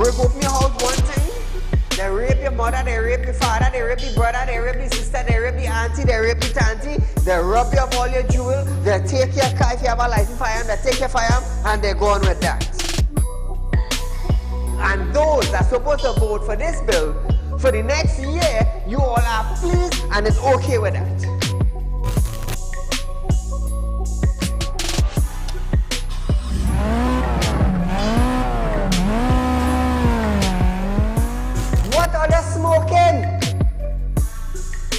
break open your house one thing, they rape your mother, they rape your father, they rape your brother, they rape your sister, they rape your auntie, they rape your auntie, they rob you of all your jewels, they take your car if you have a license firearm, they take your firearm, and they go on with that. And those that are supposed to vote for this bill, for the next year, you all are pleased and it's okay with that. What are they smoking?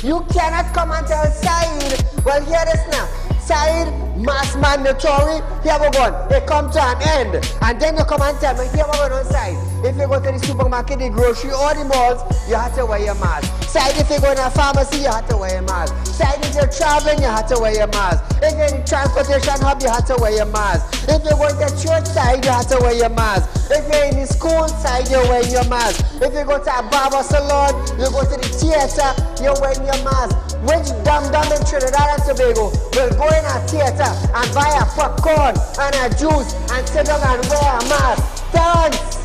You cannot come and tell Saieed, well, hear this now. Saieed, mass mandatory, here we go. It come to an end. And then you come and tell me, here we go on Saieed. If you go to the supermarket, the grocery, or the malls, you have to wear your mask. Saieed, if you go to a pharmacy, you have to wear your mask. Saieed, if you're traveling, you have to wear your mask. If you're in the transportation hub, you have to wear your mask. If you're going to church side, you have to wear your mask. If you're in the school side, you're wearing your mask. If you go to a barber salon, you go to the theater, you're wearing your mask. Which dum-dum in Trinidad and Tobago will go in a theater and buy a popcorn and a juice and sit down and wear a mask? Thanks!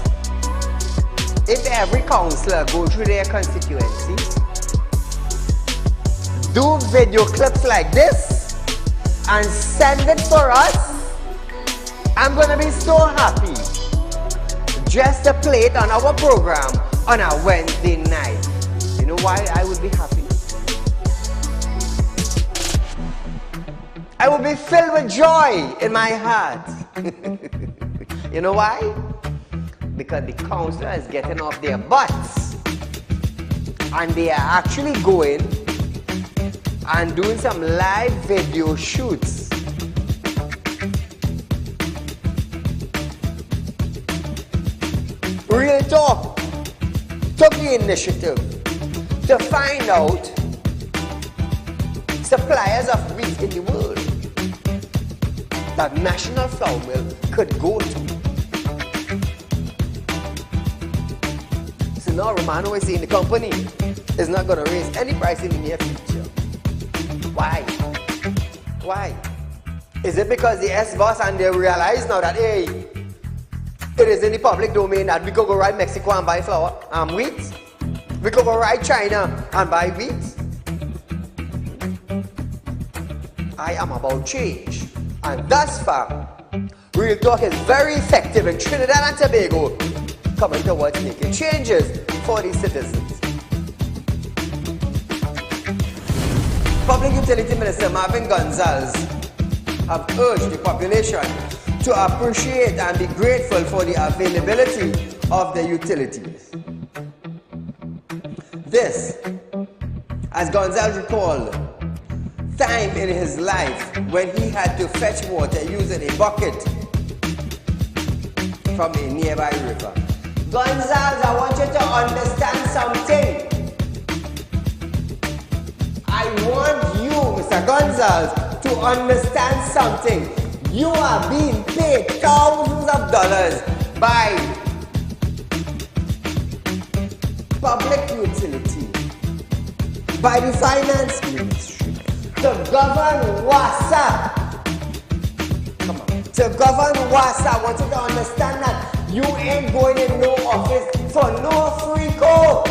If every councillor go through their constituency, do video clips like this and send it for us, I'm gonna be so happy just to play it on our program on a Wednesday night. You know why I would be happy? I will be filled with joy in my heart. You know why? Because the councillor is getting off their butts and they are actually going and doing some live video shoots. Real Talk took the initiative to find out suppliers of wheat in the world that National Flour Mill could go to. So now Romano is saying the company is not going to raise any price in the near future. Why? Why? Is it because the S-Boss and they realize now that, hey, it is in the public domain that we could go right Mexico and buy flour and wheat? We could go right China and buy wheat? I am about change. And thus far, Real Talk is very effective in Trinidad and Tobago, coming towards making changes for the citizens. Public Utility Minister Marvin Gonzalez have urged the population to appreciate and be grateful for the availability of the utilities. This, as Gonzalez recalled, time in his life when he had to fetch water using a bucket from a nearby river. Gonzalez, I want you to understand something. I want you, Mr. Gonzalez, to understand something. You are being paid thousands of dollars by public utility, by the finance ministry, to govern WASA. Come on. To govern WASA, I want you to understand that you ain't going in no office for no free code.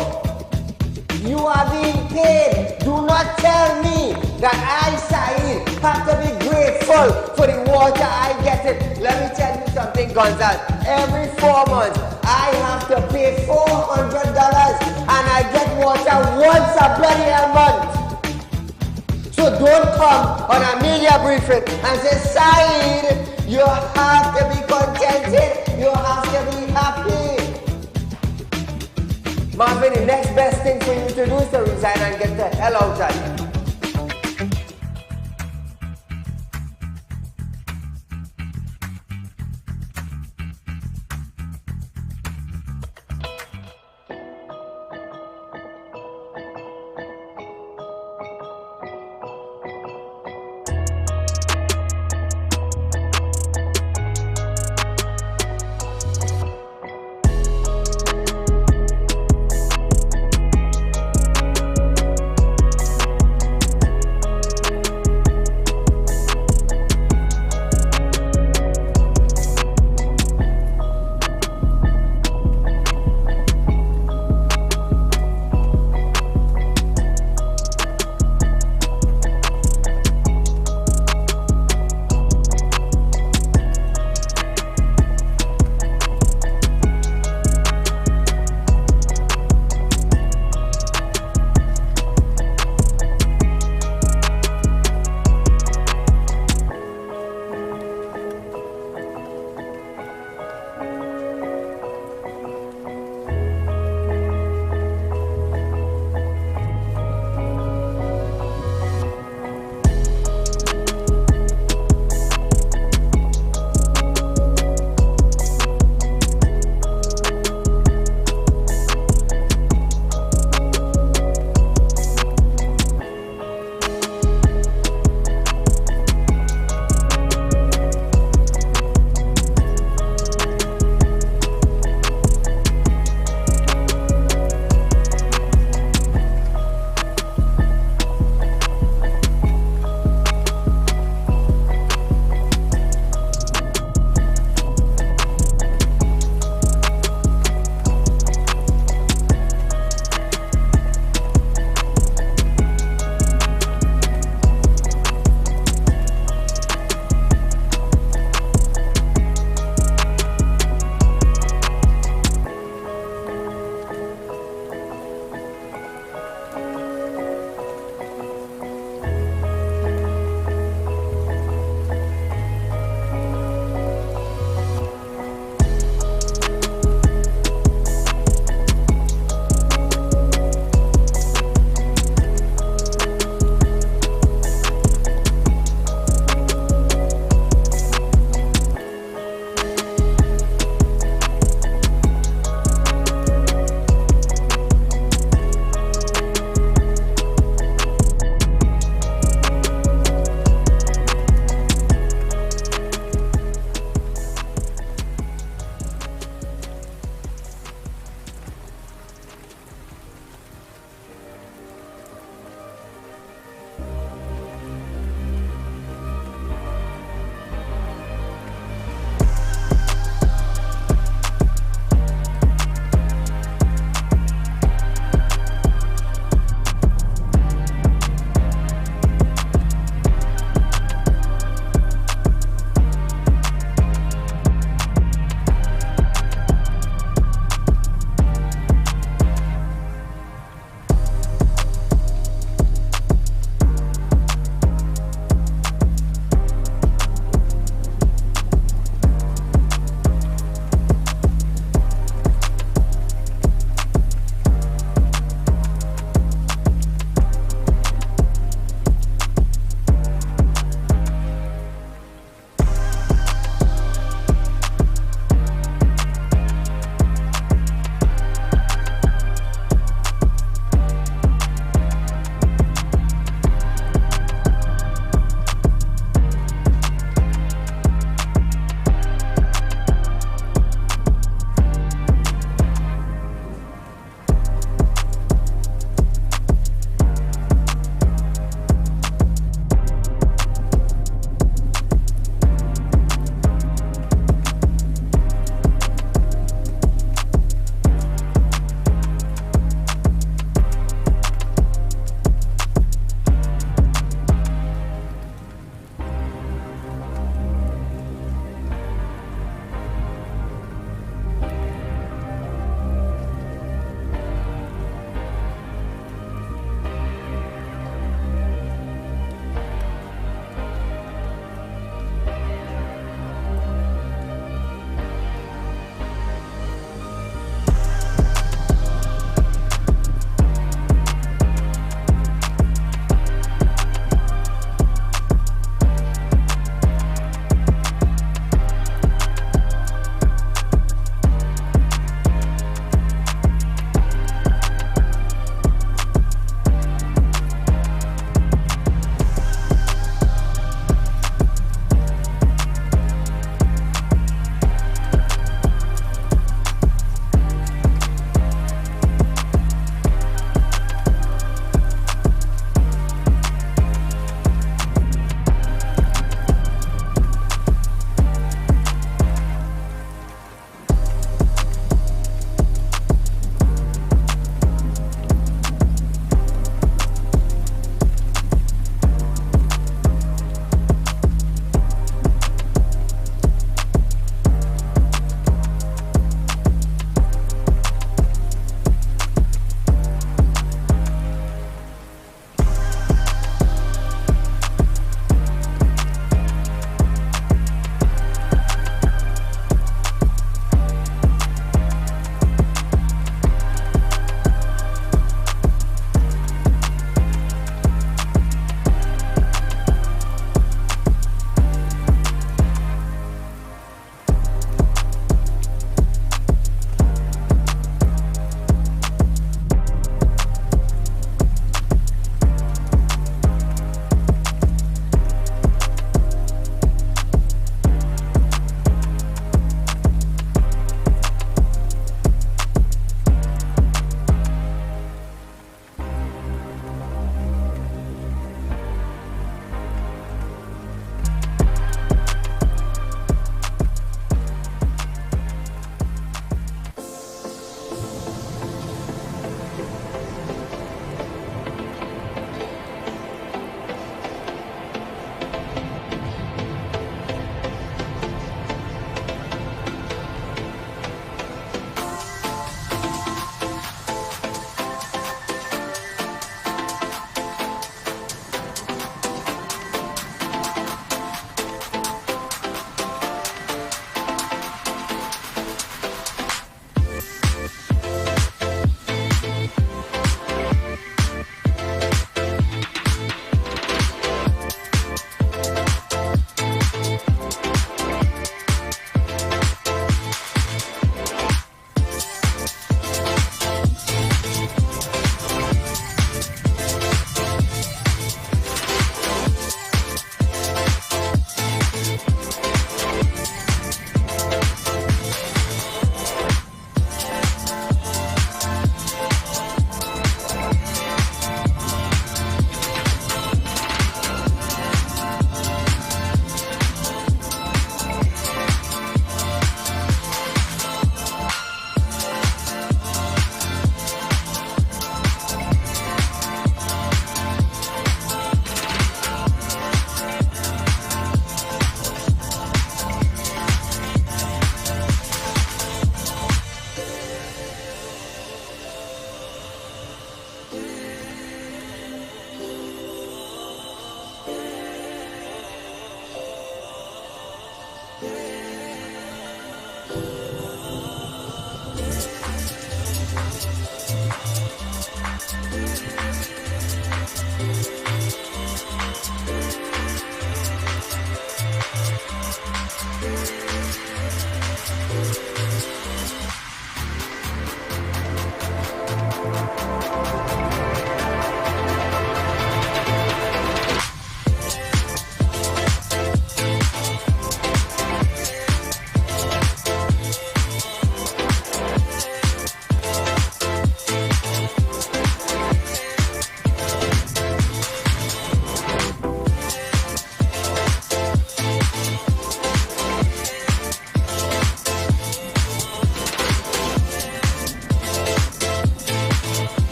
You are being paid. Do not tell me that I, Saieed, have to be grateful for the water I get it. Let me tell you something, Gonzalez. Every 4 months, I have to pay $400 and I get water once a bloody month. So don't come on a media briefing and say, Saieed, you have to be contented. You have to be happy. Marvin, the next best thing for you to do is to resign and get the hell out of here.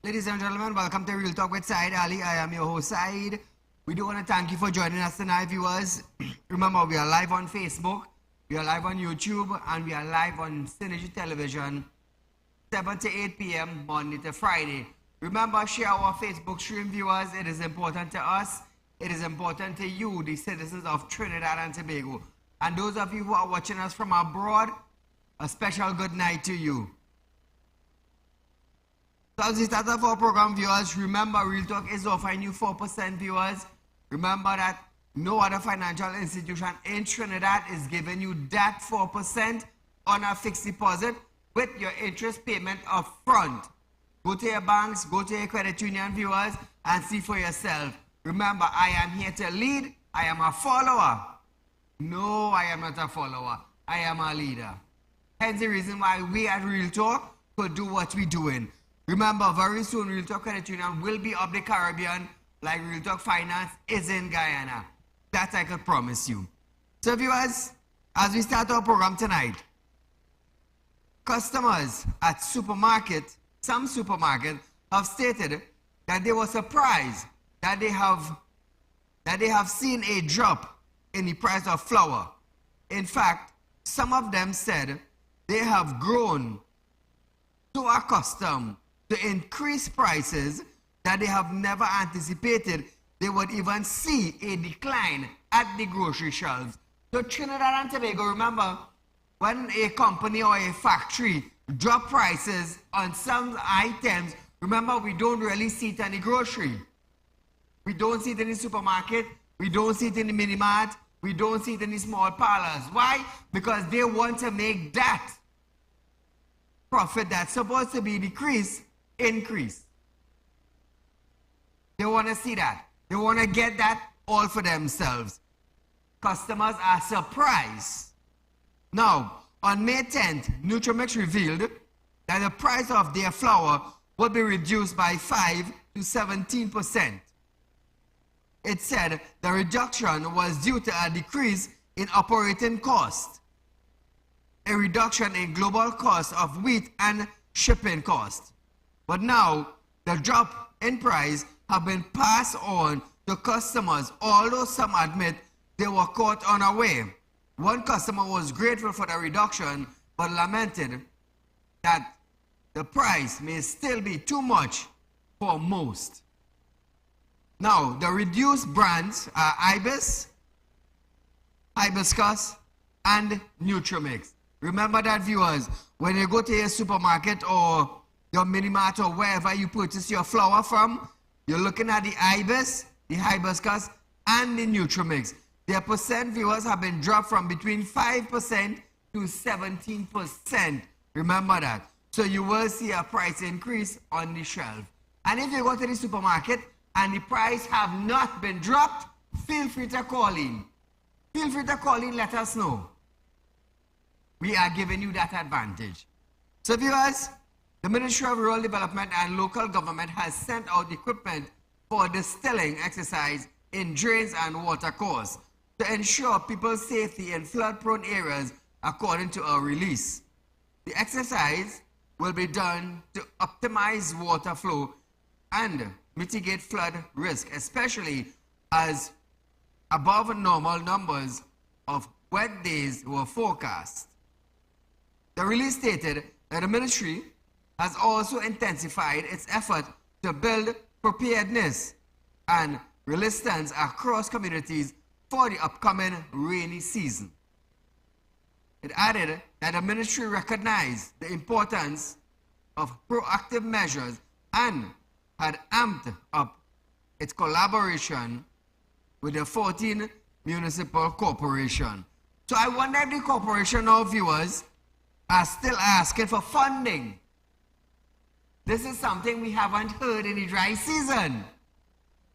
Ladies and gentlemen, welcome to Real Talk with Saieed Ali. I am your host, Saieed. We do want to thank you for joining us tonight, viewers. Remember, we are live on Facebook, we are live on YouTube, and we are live on Synergy Television, 7 to 8 p.m. Monday to Friday. Remember, share our Facebook stream, viewers. It is important to us. It is important to you, the citizens of Trinidad and Tobago. And those of you who are watching us from abroad, a special good night to you. So as we start off our program, viewers, remember Real Talk is offering you 4%, viewers. Remember that no other financial institution in Trinidad is giving you that 4% on a fixed deposit with your interest payment up front. Go to your banks, go to your credit union, viewers, and see for yourself. Remember, I am here to lead. I am a follower. No, I am not a follower. I am a leader. Hence the reason why we at Real Talk could do what we're doing. Remember, very soon Real Talk Credit Union will be up the Caribbean like Real Talk Finance is in Guyana. That I could promise you. So viewers, as we start our program tonight, customers at some supermarket have stated that they were surprised that they have seen a drop in the price of flour. In fact, some of them said they have grown so accustomed to increase prices that they have never anticipated they would even see a decline at the grocery shelves. So Trinidad and Tobago, remember, when a company or a factory drop prices on some items, remember, we don't really see it in the grocery. We don't see it in the supermarket. We don't see it in the mini mart. We don't see it in the small parlors. Why? Because they want to make that profit that's supposed to be decreased, increase. They want to see that. They want to get that all for themselves. Customers are surprised. Now, on May 10th, Nutrimix revealed that the price of their flour would be reduced by 5 to 17%. It said the reduction was due to a decrease in operating costs. a reduction in global cost of wheat and shipping cost. But now, the drop in price have been passed on to customers, although some admit they were caught unaware. One customer was grateful for the reduction, but lamented that the price may still be too much for most. Now, the reduced brands are Ibis, Hibiscus, and Nutrimix. Remember that, viewers, when you go to your supermarket or your mini-mart or wherever you purchase your flour from, you're looking at the Ibis, the Hibiscus, and the Nutrimix. Their percent, viewers, have been dropped from between 5% to 17%. Remember that. So you will see a price increase on the shelf. And if you go to the supermarket and the price have not been dropped, feel free to call in. Feel free to call in, let us know. We are giving you that advantage. So viewers, the Ministry of Rural Development and Local Government has sent out equipment for distilling exercise in drains and watercourses to ensure people's safety in flood-prone areas according to a release. The exercise will be done to optimize water flow and mitigate flood risk, especially as above normal numbers of wet days were forecast. The release stated that the ministry has also intensified its effort to build preparedness and resilience across communities for the upcoming rainy season. It added that the ministry recognized the importance of proactive measures and had amped up its collaboration with the 14 municipal corporations. So I wonder if the corporation now, viewers, are still asking for funding. This is something we haven't heard in the dry season.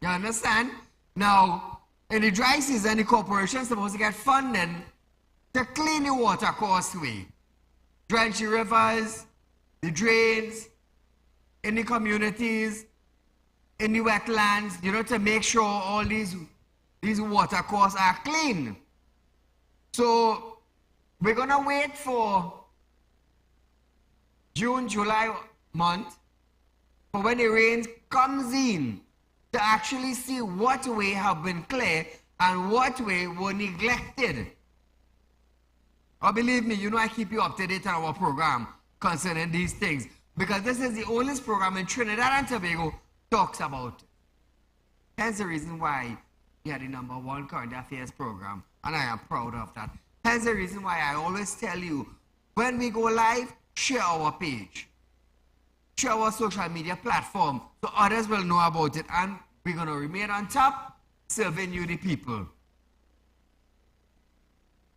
You understand? Now, in the dry season, the corporation is supposed to get funding to clean the water causeway, drench the rivers, the drains, in the communities, in the wetlands, you know, to make sure all these water courses are clean. So, we're going to wait for June, July month for when the rain comes in to actually see what way have been clear and what way were neglected. Or believe me, you know I keep you up to date on our program concerning these things, because this is the only program in Trinidad and Tobago talks about it. Hence the reason why we are the #1 current affairs program, and I am proud of that. Hence the reason why I always tell you, when we go live, share our page, share our social media platform, so others will know about it, and we're going to remain on top, serving you the people.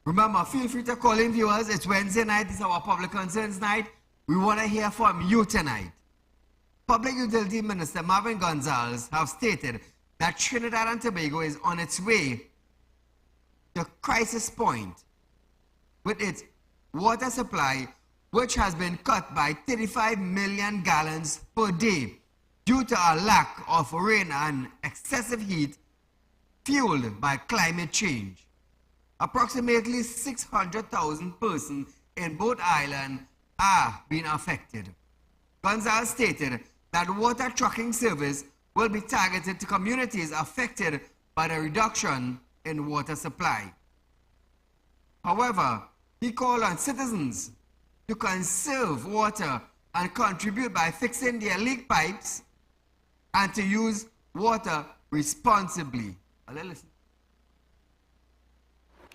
Remember, feel free to call in, viewers. It's Wednesday night, it's our public concerns night. We want to hear from you tonight. Public Utility Minister Marvin Gonzalez have stated that Trinidad and Tobago is on its way to crisis point with its water supply, which has been cut by 35 million gallons per day due to a lack of rain and excessive heat fueled by climate change. Approximately 600,000 persons in both islands are being affected. Gonzalez stated that water trucking service will be targeted to communities affected by the reduction in water supply. However, he called on citizens to conserve water and contribute by fixing their leak pipes and to use water responsibly. Listen.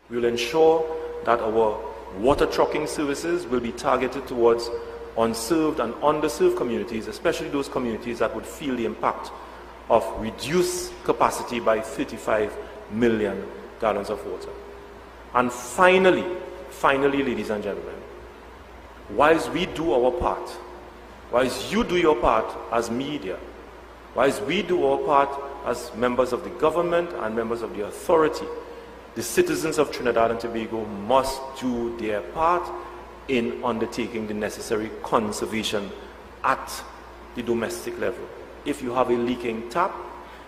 We will ensure that our water trucking services will be targeted towards unserved and underserved communities, especially those communities that would feel the impact of reduced capacity by 35 million gallons of water. And finally, ladies and gentlemen, whilst we do our part, whilst you do your part as media, whilst we do our part as members of the government and members of the authority, the citizens of Trinidad and Tobago must do their part in undertaking the necessary conservation at the domestic level. If you have a leaking tap,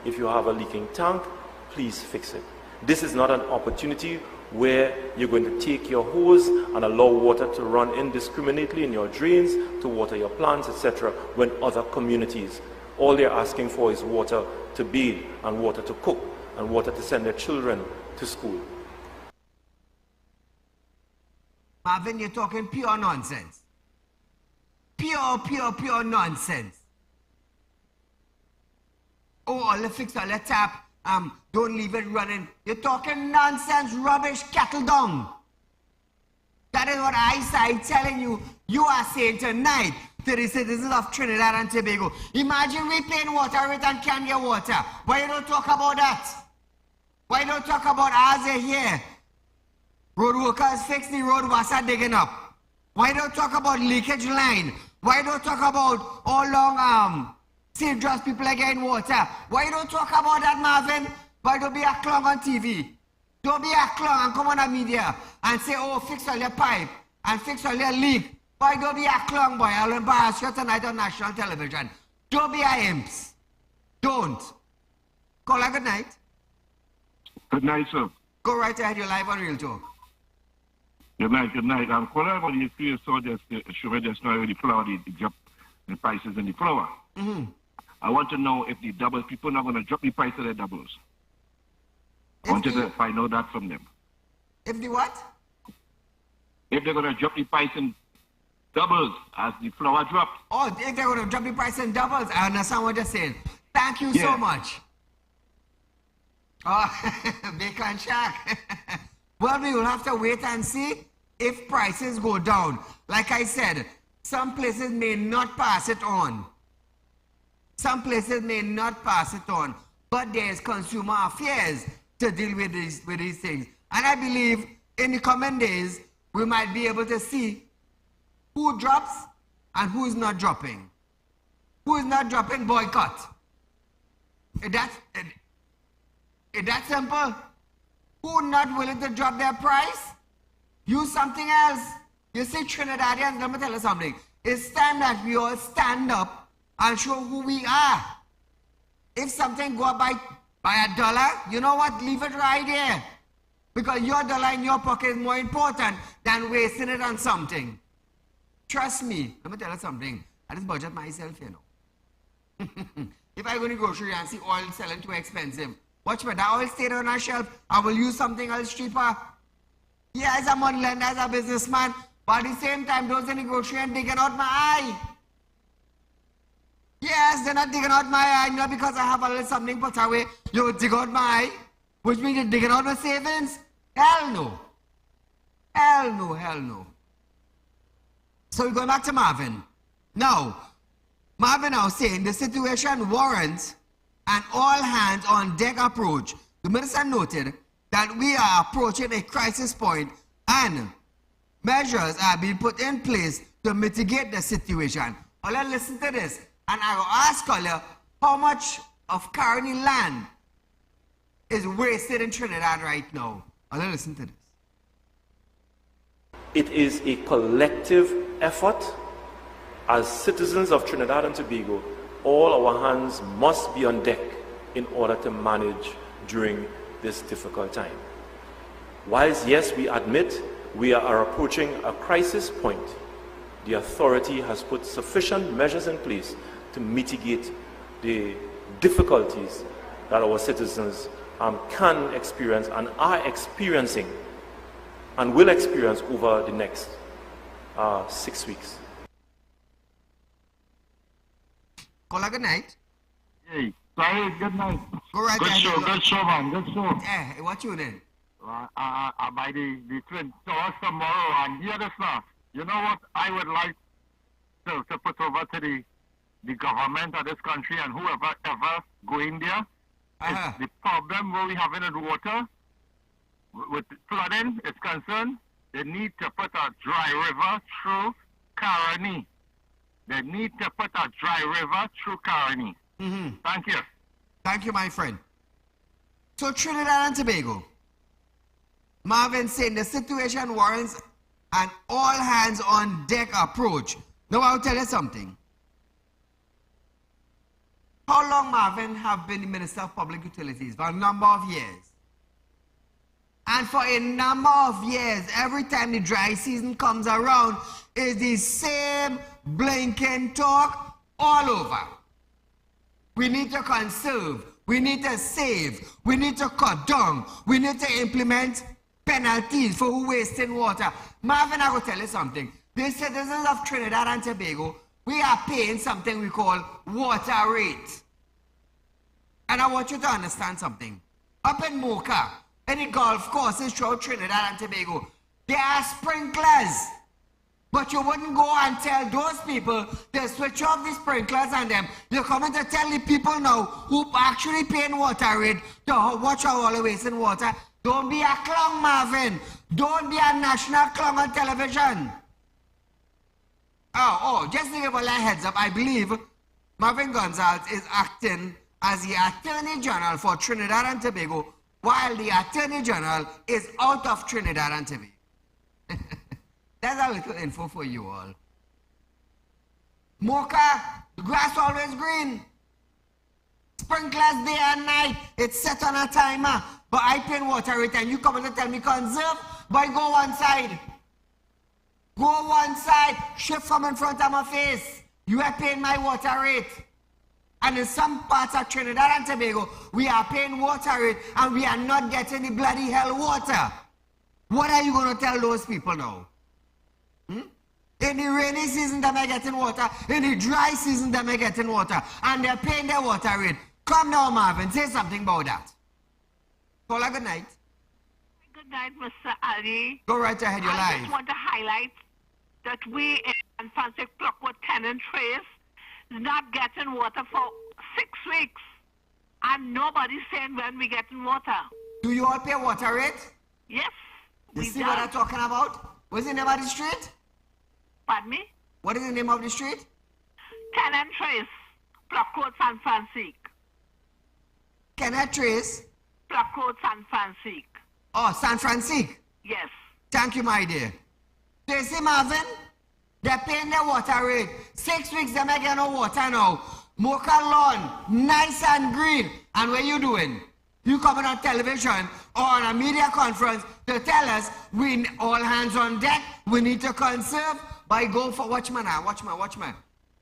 if you have a leaking tank, please fix it. This is not an opportunity where you're going to take your hose and allow water to run indiscriminately in your drains to water your plants, etc., when other communities, all they're asking for is water to bathe and water to cook and water to send their children to school. Marvin, you're talking pure nonsense. Pure nonsense. Oh, all the fix, all the tap, don't leave it running. You're talking nonsense, rubbish, cattle dung. That is what I say, telling you, you are saying tonight to the citizens of Trinidad and Tobago. Imagine we paying water rate and can't get water. Why you don't talk about that? Why don't talk about ours here? Road workers fix the road, Wasa digging up. Why don't talk about leakage line? Why don't talk about all long St. John's people are getting water? Why don't talk about that, Marvin? Why don't be a clown on TV? Don't be a clown and come on the media and say, oh, fix all your pipe and fix all your leak. Why don't be a clown, boy? I'll embarrass you tonight on national television. Don't be a imps. Don't. Call her good night. Good night, sir. Go right ahead, you're live on Real Talk. Good night, good night. I'm calling about the issue you saw just now with the flour, the drop the prices in the flour. Mm-hmm. I want to know if the doubles, people are not going to drop the price of their doubles. I wanted to find out that from them. If the what? If they're going to drop the price in doubles as the flour dropped. Oh, if they're going to drop the price in doubles, I understand what you're saying. Thank you so much. Oh, bacon shack. Well, we will have to wait and see if prices go down. Like I said, some places may not pass it on. Some places may not pass it on. But there's consumer affairs to deal with these things. And I believe in the coming days, we might be able to see who drops and who's not dropping. Who is not dropping, boycott. Is that simple? Who not willing to drop their price? Use something else. You see, Trinidadians, let me tell you something. It's time that we all stand up and show who we are. If something go up by $1, you know what? Leave it right here. Because your dollar in your pocket is more important than wasting it on something. Trust me. Let me tell you something. I just budget myself, you know. If I go to the grocery and see oil selling too expensive, watch me, that oil stay on our shelf. I will use something else cheaper. Yeah, as a money lender, as a businessman, but at the same time, those in the grocery and digging out my eye. Yes, they're not digging out my eye, not because I have a little something put away. You would dig out my eye, which means you're digging out my savings? Hell no. Hell no, hell no. So we're going back to Marvin. Now, Marvin now saying the situation warrants an all-hands-on-deck approach. The minister noted that we are approaching a crisis point and measures are being put in place to mitigate the situation. All right, listen to this. And I will ask you how much of Caroni land is wasted in Trinidad right now. All right, listen to this. It is a collective effort. As citizens of Trinidad and Tobago, all our hands must be on deck in order to manage during this difficult time. Whilst, yes, we admit we are approaching a crisis point, the authority has put sufficient measures in place to mitigate the difficulties that our citizens can experience and are experiencing and will experience over the next 6 weeks. Call good night. Hey, Saieed, good night. Go right good ahead. show, man, good show. Eh, what you then? By the Twin Towers tomorrow, and hear this now. You know what I would like to put over to the government of this country and whoever ever go in there. Is the problem where we have in the water with flooding is concerned. They need to put a dry river through Caroni. They need to put a dry river through Caroni. Mm-hmm. Thank you. Thank you, my friend. So Trinidad and Tobago, Marvin saying the situation warrants an all-hands-on-deck approach. Now I'll tell you something. How long Marvin have been the Minister of Public Utilities? For a number of years. And for a number of years, every time the dry season comes around, it's the same blinking talk all over. We need to conserve. We need to save. We need to cut down. We need to implement penalties for who wasting water. Marvin, I will tell you something. The citizens of Trinidad and Tobago, we are paying something we call water rate. And I want you to understand something. Up in Mocha, in the golf courses throughout Trinidad and Tobago, there are sprinklers. But you wouldn't go and tell those people to switch off the sprinklers and them. You're coming to tell the people now who actually paying water rate to watch how all the wasting water. Don't be a clown, Marvin. Don't be a national clown on television. Just to give a little heads up, I believe Marvin Gonzalez is acting as the Attorney General for Trinidad and Tobago, while the Attorney General is out of Trinidad and Tobago. That's a little info for you all. Mocha, the grass always green. Sprinklers day and night. It's set on a timer. But I pay water rate and you come to tell me conserve. But go one side. Go one side. Shift from in front of my face. You are paying my water rate. And in some parts of Trinidad and Tobago, we are paying water rate and we are not getting the bloody hell water. What are you going to tell those people now? In the rainy season, they may getting water. In the dry season, they may getting water. And they're paying their water rate. Come now, Marvin, say something about that. Paula, good night. Good night, Mr. Ali. Go right ahead, you're I live. just want to highlight that we in Francis Clockwood Tenant Trace is not getting water for 6 weeks. And nobody's saying when we getting water. Do you all pay water rate? Yes, You we see do. what I'm talking about? What's the name of the street? Pardon me? What is the name of the street? Tenant Trace, Clockwood, San Francisco. Kenneth Trace. Clockwood, San Francisco. Oh, San Francisco. Yes. Thank you, my dear. So you see, Marvin, they're paying their water rate. 6 weeks, they may get no water now. Mocha lawn, nice and green. And what you doing? You coming on television or on a media conference to tell us we all hands on deck, we need to conserve by going for watchman.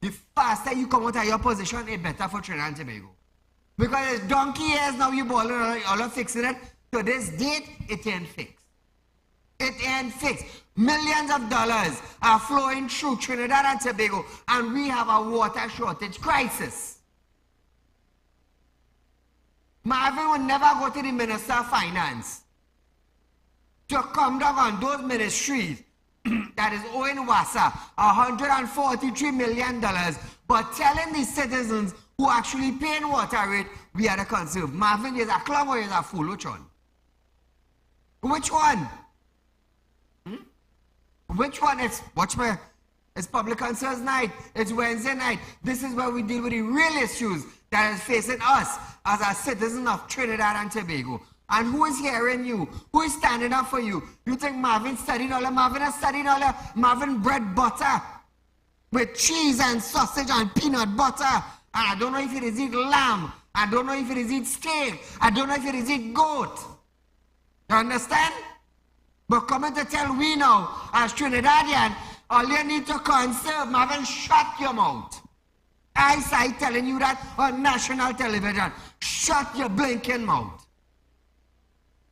The faster you come out of your position, it's better for Trinidad and Tobago. Because it's donkey years now you balling all are fixing it. To this date, it ain't fixed. It ain't fixed. Millions of dollars are flowing through Trinidad and Tobago, and we have a water shortage crisis. Marvin will never go to the Minister of Finance to come down on those ministries that is owing WASA $143 million, but telling the citizens who actually paying water rate, we are to conserve. Marvin is a clown or is a fool? Which one? Which one? Which one? It's public concerns night. It's Wednesday night. This is where we deal with the real issues that is facing us as a citizen of Trinidad and Tobago. And who is hearing you? Who is standing up for you? You think Marvin studied all that? Marvin has studied all that. Marvin bread butter with cheese and sausage and peanut butter. And I don't know if it is eat lamb. I don't know if it is eat steak. I don't know if it is eat goat. You understand? But coming to tell we now, as Trinidadian, all you need to conserve, Marvin, shut your mouth. I telling you that on national television. Shut your blinking mouth.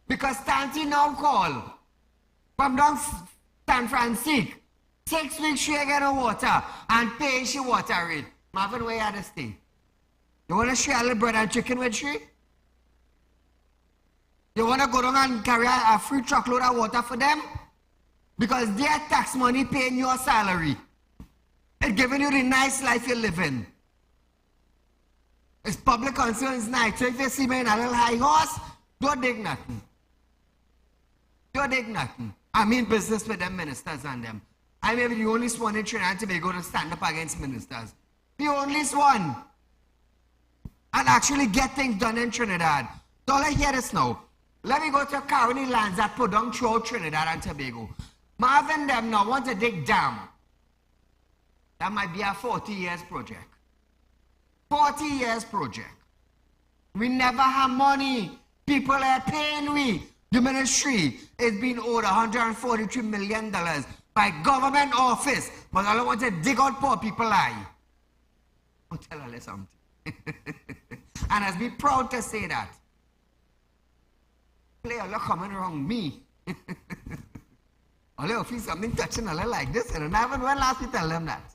Because Tanti now call from down San Francisco. 6 weeks she get no water and pay she water rate. Marvin, where you had to stay? You want to share a little bread and chicken with she? You want to go down and carry a free truckload of water for them? Because their tax money paying your salary. It's giving you the nice life you're living. It's public concerns night. So if you see me in a little high horse, don't dig nothing. Don't dig nothing. I mean business with them ministers and them. I may be the only one in Trinidad and Tobago to stand up against ministers. The only one. And actually get things done in Trinidad. So let's hear this now. Let me go to Caroni lands that put down throughout Trinidad and Tobago. Marvin them now want to dig dam. That might be a 40 years project. 40 years project. We never have money. People are paying we. The ministry is being owed $143 million by government office, but all I want to dig out poor people eye. I'll tell her something. And I'd be proud to say that. Play all coming around me. All I feel something touching all like this, and I haven't one last to tell them that.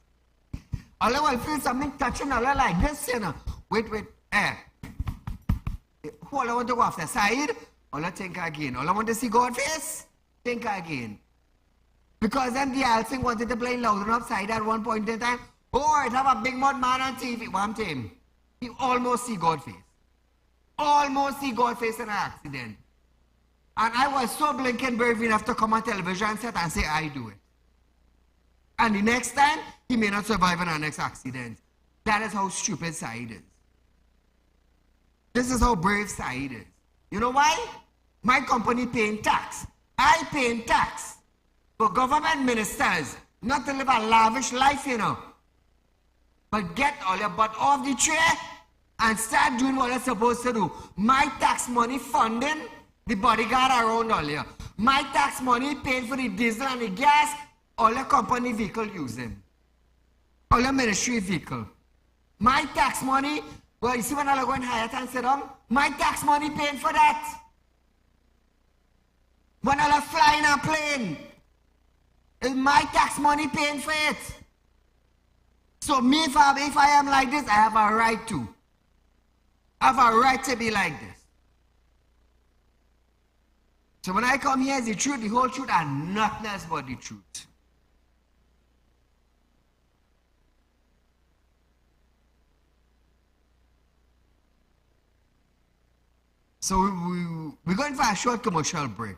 All I will feel something touching all like this, you know. Wait, who all I want to go after? Saieed? All I think again. All I want to see God face? Think again. Because then the Alsing wanted to play loud enough Saieed at one point in time. Oh, it have a big mud man on TV. One time, he almost see God face. Almost see God face in an accident. And I was so blinking brave enough to come on television set and say, I do it. And the next time, he may not survive in our next accident. That is how stupid Saieed is. This is how brave Saieed is. You know why? My company paying tax. I paying tax for government ministers not to live a lavish life, you know. But get all your butt off the tray and start doing what you're supposed to do. My tax money funding the bodyguard around all here. My tax money paying for the diesel and the gas all your company vehicle using. All your ministry vehicle. My tax money, well, you see when I go in Hyatt and sit down, my tax money paying for that. When I fly in a plane, is my tax money paying for it. So me, if I am like this, I have a right to. I have a right to be like this. So when I come here, it's the truth, the whole truth, and nothing else but the truth. So we're going for a short commercial break.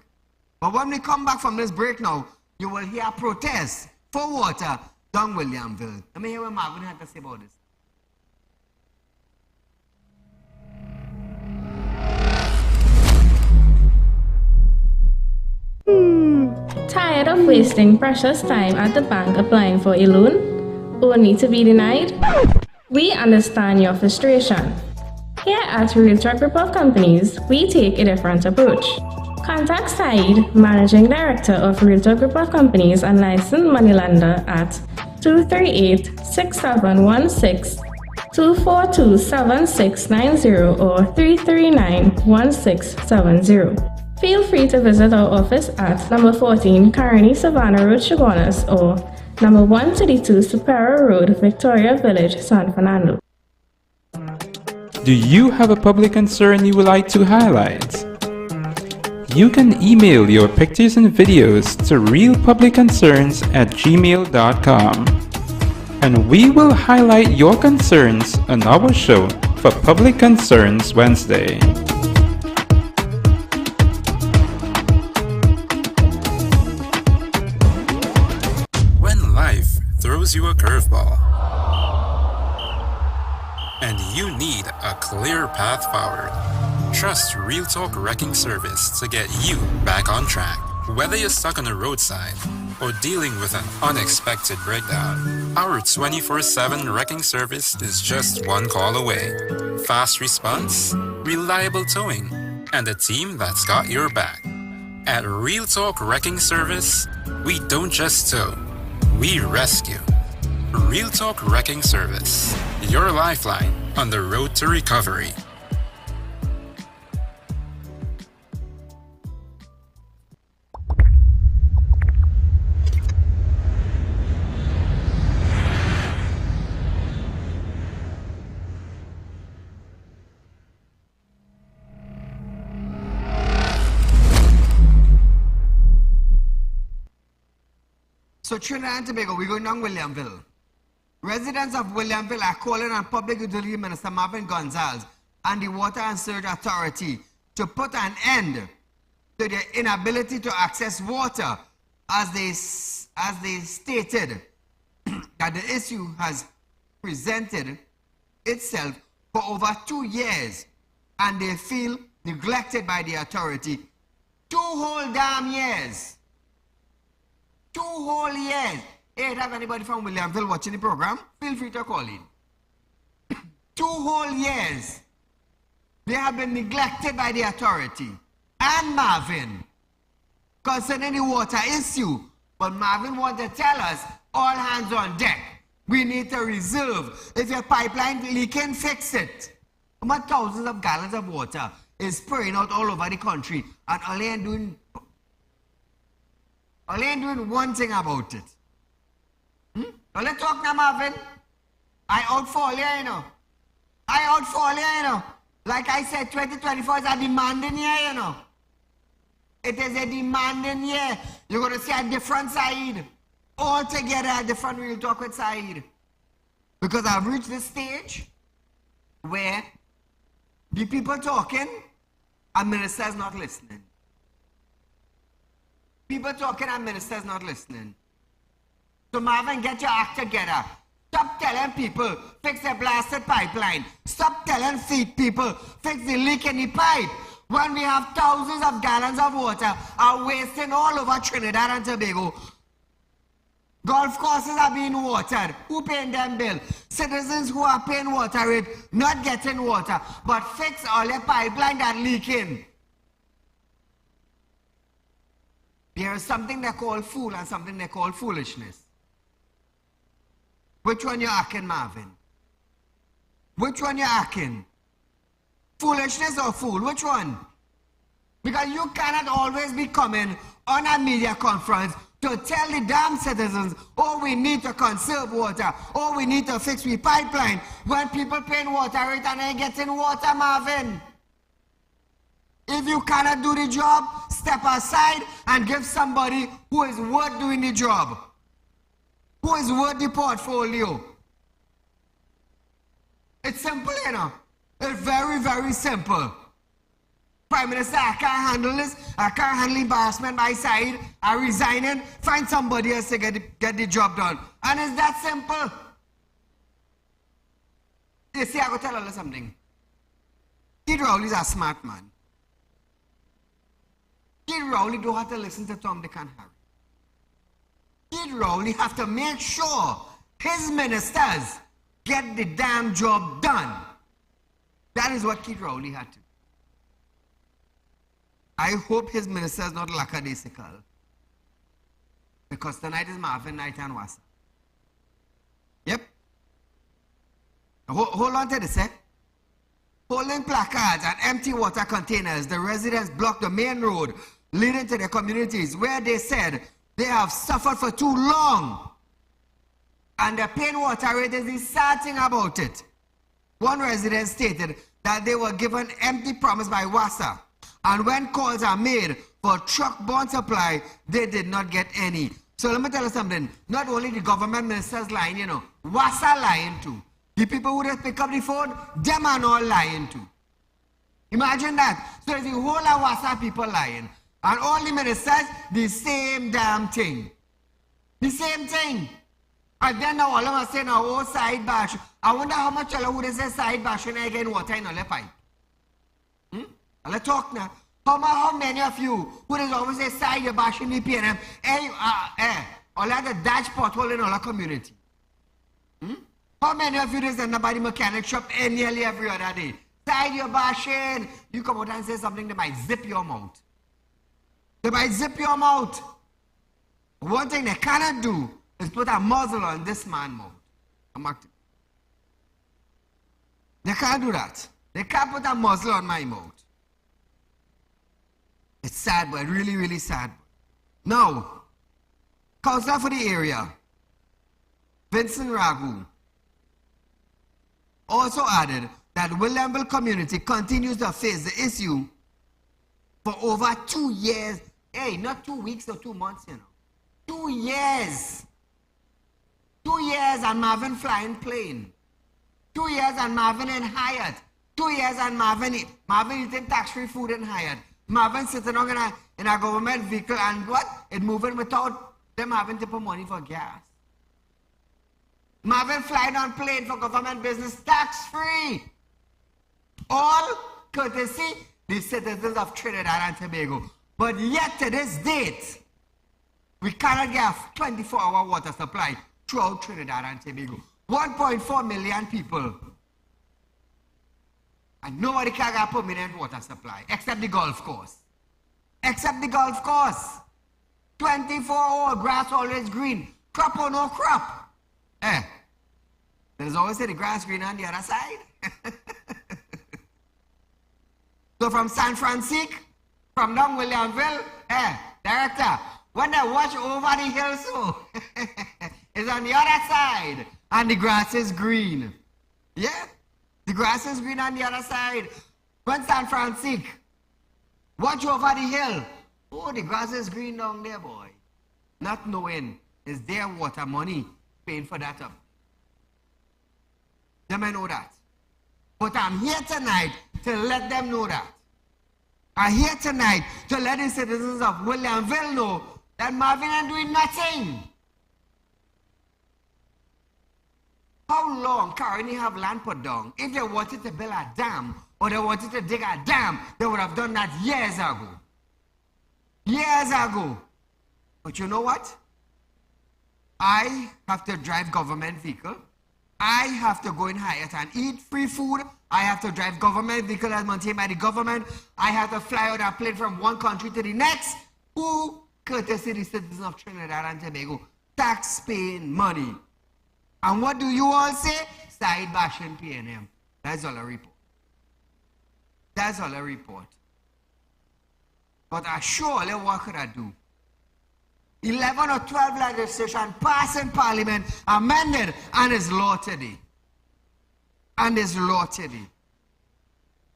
But when we come back from this break now, you will hear protests for water down Williamsville. Let me hear what Marvin had to say about this. Tired of wasting precious time at the bank applying for a loan, only to be denied? We understand your frustration. Here at Realtalk Group of Companies, we take a different approach. Contact Saieed, Managing Director of Realtalk Group of Companies and licensed moneylender at 238-6716, 242-7690 or 339-1670. Feel free to visit our office at number 14 Carney Savannah Road, Chaguanas, or number 132 Superior Road, Victoria Village, San Fernando. Do you have a public concern you would like to highlight? You can email your pictures and videos to realpublicconcerns@gmail.com, and we will highlight your concerns on our show for Public Concerns Wednesday. When life throws you a curveball and you need a clear path forward, trust Realtalk Wrecking Service to get you back on track. Whether you're stuck on the roadside or dealing with an unexpected breakdown, our 24/7 wrecking service is just one call away. Fast response, reliable towing, and a team that's got your back. At Realtalk Wrecking Service, we don't just tow, we rescue. Realtalk Wrecking Service, your lifeline on the road to recovery. So Trinidad and Tobago, we're going down Williamsville. Residents of Williamsville are calling on Public Utility Minister Marvin Gonzalez and the Water and Sewage Authority to put an end to their inability to access water, as they stated that the issue has presented itself for over 2 years and they feel neglected by the authority. 2 whole damn years. 2 whole years. Hey, have anybody from Williamsville watching the program? Feel free to call in. 2 whole years. They have been neglected by the authority. and Marvin concerning the water issue. But Marvin wanted to tell us, all hands on deck. We need to reserve. If your pipeline leaking, fix it. About thousands of gallons of water is spraying out all over the country, and all they ain't doing one thing about it. Well, let's talk now, Marvin. I out for all you, you know. I out for all you, you know. Like I said, 2024 is a demanding year, you know. It is a demanding year. You're going to see a different side. Altogether a different Real Talk with Saieed. Because I've reached this stage where the people talking and ministers not listening. People talking and ministers not listening. So Marvin, get your act together. Stop telling people, fix the blasted pipeline. Stop telling people, fix the leak in the pipe. When we have thousands of gallons of water are wasting all over Trinidad and Tobago. Golf courses are being watered. Who paying them bill? Citizens who are paying water rate, not getting water. But fix all the pipeline that leaking. There is something they call fool and something they call foolishness. Which one you acting, Marvin? Which one you acting? Foolishness or fool? Which one? Because you cannot always be coming on a media conference to tell the damn citizens, oh, we need to conserve water, oh, we need to fix the pipeline, when people paying water rate and ain't getting water, Marvin. If you cannot do the job, step aside and give somebody who is worth doing the job, who is worth the portfolio. It's simple, you know. It's very, very simple. Prime Minister, I can't handle this. I can't handle embarrassment by side. I'm resigning. Find somebody else to get the job done. And it's that simple. You see, I go tell you something. Kid Rowley is a smart man. Kid Rowley don't have to listen to Tom, Dick and Harry. Kid Rowley have to make sure his ministers get the damn job done. That is what Kid Rowley had to do. I hope his ministers not lackadaisical. Because tonight is Marvin night and Wassa. Yep. Hold on to this, eh? Holding placards and empty water containers, the residents blocked the main road leading to their communities where they said they have suffered for too long. And the plain water rate is the sad thing about it. One resident stated that they were given empty promise by Wassa, and when calls are made for truck-borne supply, they did not get any. So let me tell you something. Not only the government ministers lying, you know, Wassa lying too. The people who just pick up the phone, them are all lying too. Imagine that. So the whole of Wassa people lying, and all the ministers, the same damn thing. The same thing. And then now all of us say now, oh, side bash. I wonder how much y'all would say side bash when I get water in all the pipe. Let's talk now. How many of you who is always say side you're bashing the PNM, all of the dash pothole in all our community? How many of you is in the mechanic shop nearly every other day? Side you're bashing. You come out and say something, they might zip your mouth. They might zip your mouth. One thing they cannot do is put a muzzle on this man's mouth. They can't do that. They can't put a muzzle on my mouth. It's sad, but really, really sad. Now, councillor for the area, Vincent Ragu, also added that Williamsville community continues to face the issue for over 2 years. Hey, not 2 weeks or 2 months, you know. 2 years. 2 years and Marvin flying plane. 2 years and Marvin in Hyatt. 2 years and Marvin eating tax-free food in Hyatt. Marvin sitting on in a government vehicle and what? It moving without them having to put money for gas. Marvin flying on plane for government business tax-free. All courtesy the citizens of Trinidad and Tobago. But yet to this date, we cannot get a 24-hour water supply throughout Trinidad and Tobago. 1.4 million people. And nobody can get a permanent water supply, except the golf course. except the golf course. 24-hour grass always green. Crop or no crop. There's always the grass green on the other side. So from San Francisco, from down Williamsville, director, when I watch over the hill so, it's on the other side, and the grass is green. Yeah, the grass is green on the other side. When San Francisco, watch over the hill. Oh, the grass is green down there, boy. Not knowing is their water money paying for that up. They may know that. But I'm here tonight to let them know that. I'm here tonight to let the citizens of Williamsville know that Marvin ain't doing nothing. How long can they have land put down? If they wanted to build a dam or they wanted to dig a dam, they would have done that years ago. Years ago. But you know what? I have to drive government vehicle. I have to go in Hyatt and eat free food. I have to drive government vehicle as maintained by the government. I have to fly out a plane from one country to the next. Who courtesy the citizens of Trinidad and Tobago? Tax-paying money. And what do you all say? Side bashing PNM. That's all a report. That's all a report. But I surely what could I do? 11 or 12 legislation passed in Parliament, amended, and is law today. And is law today.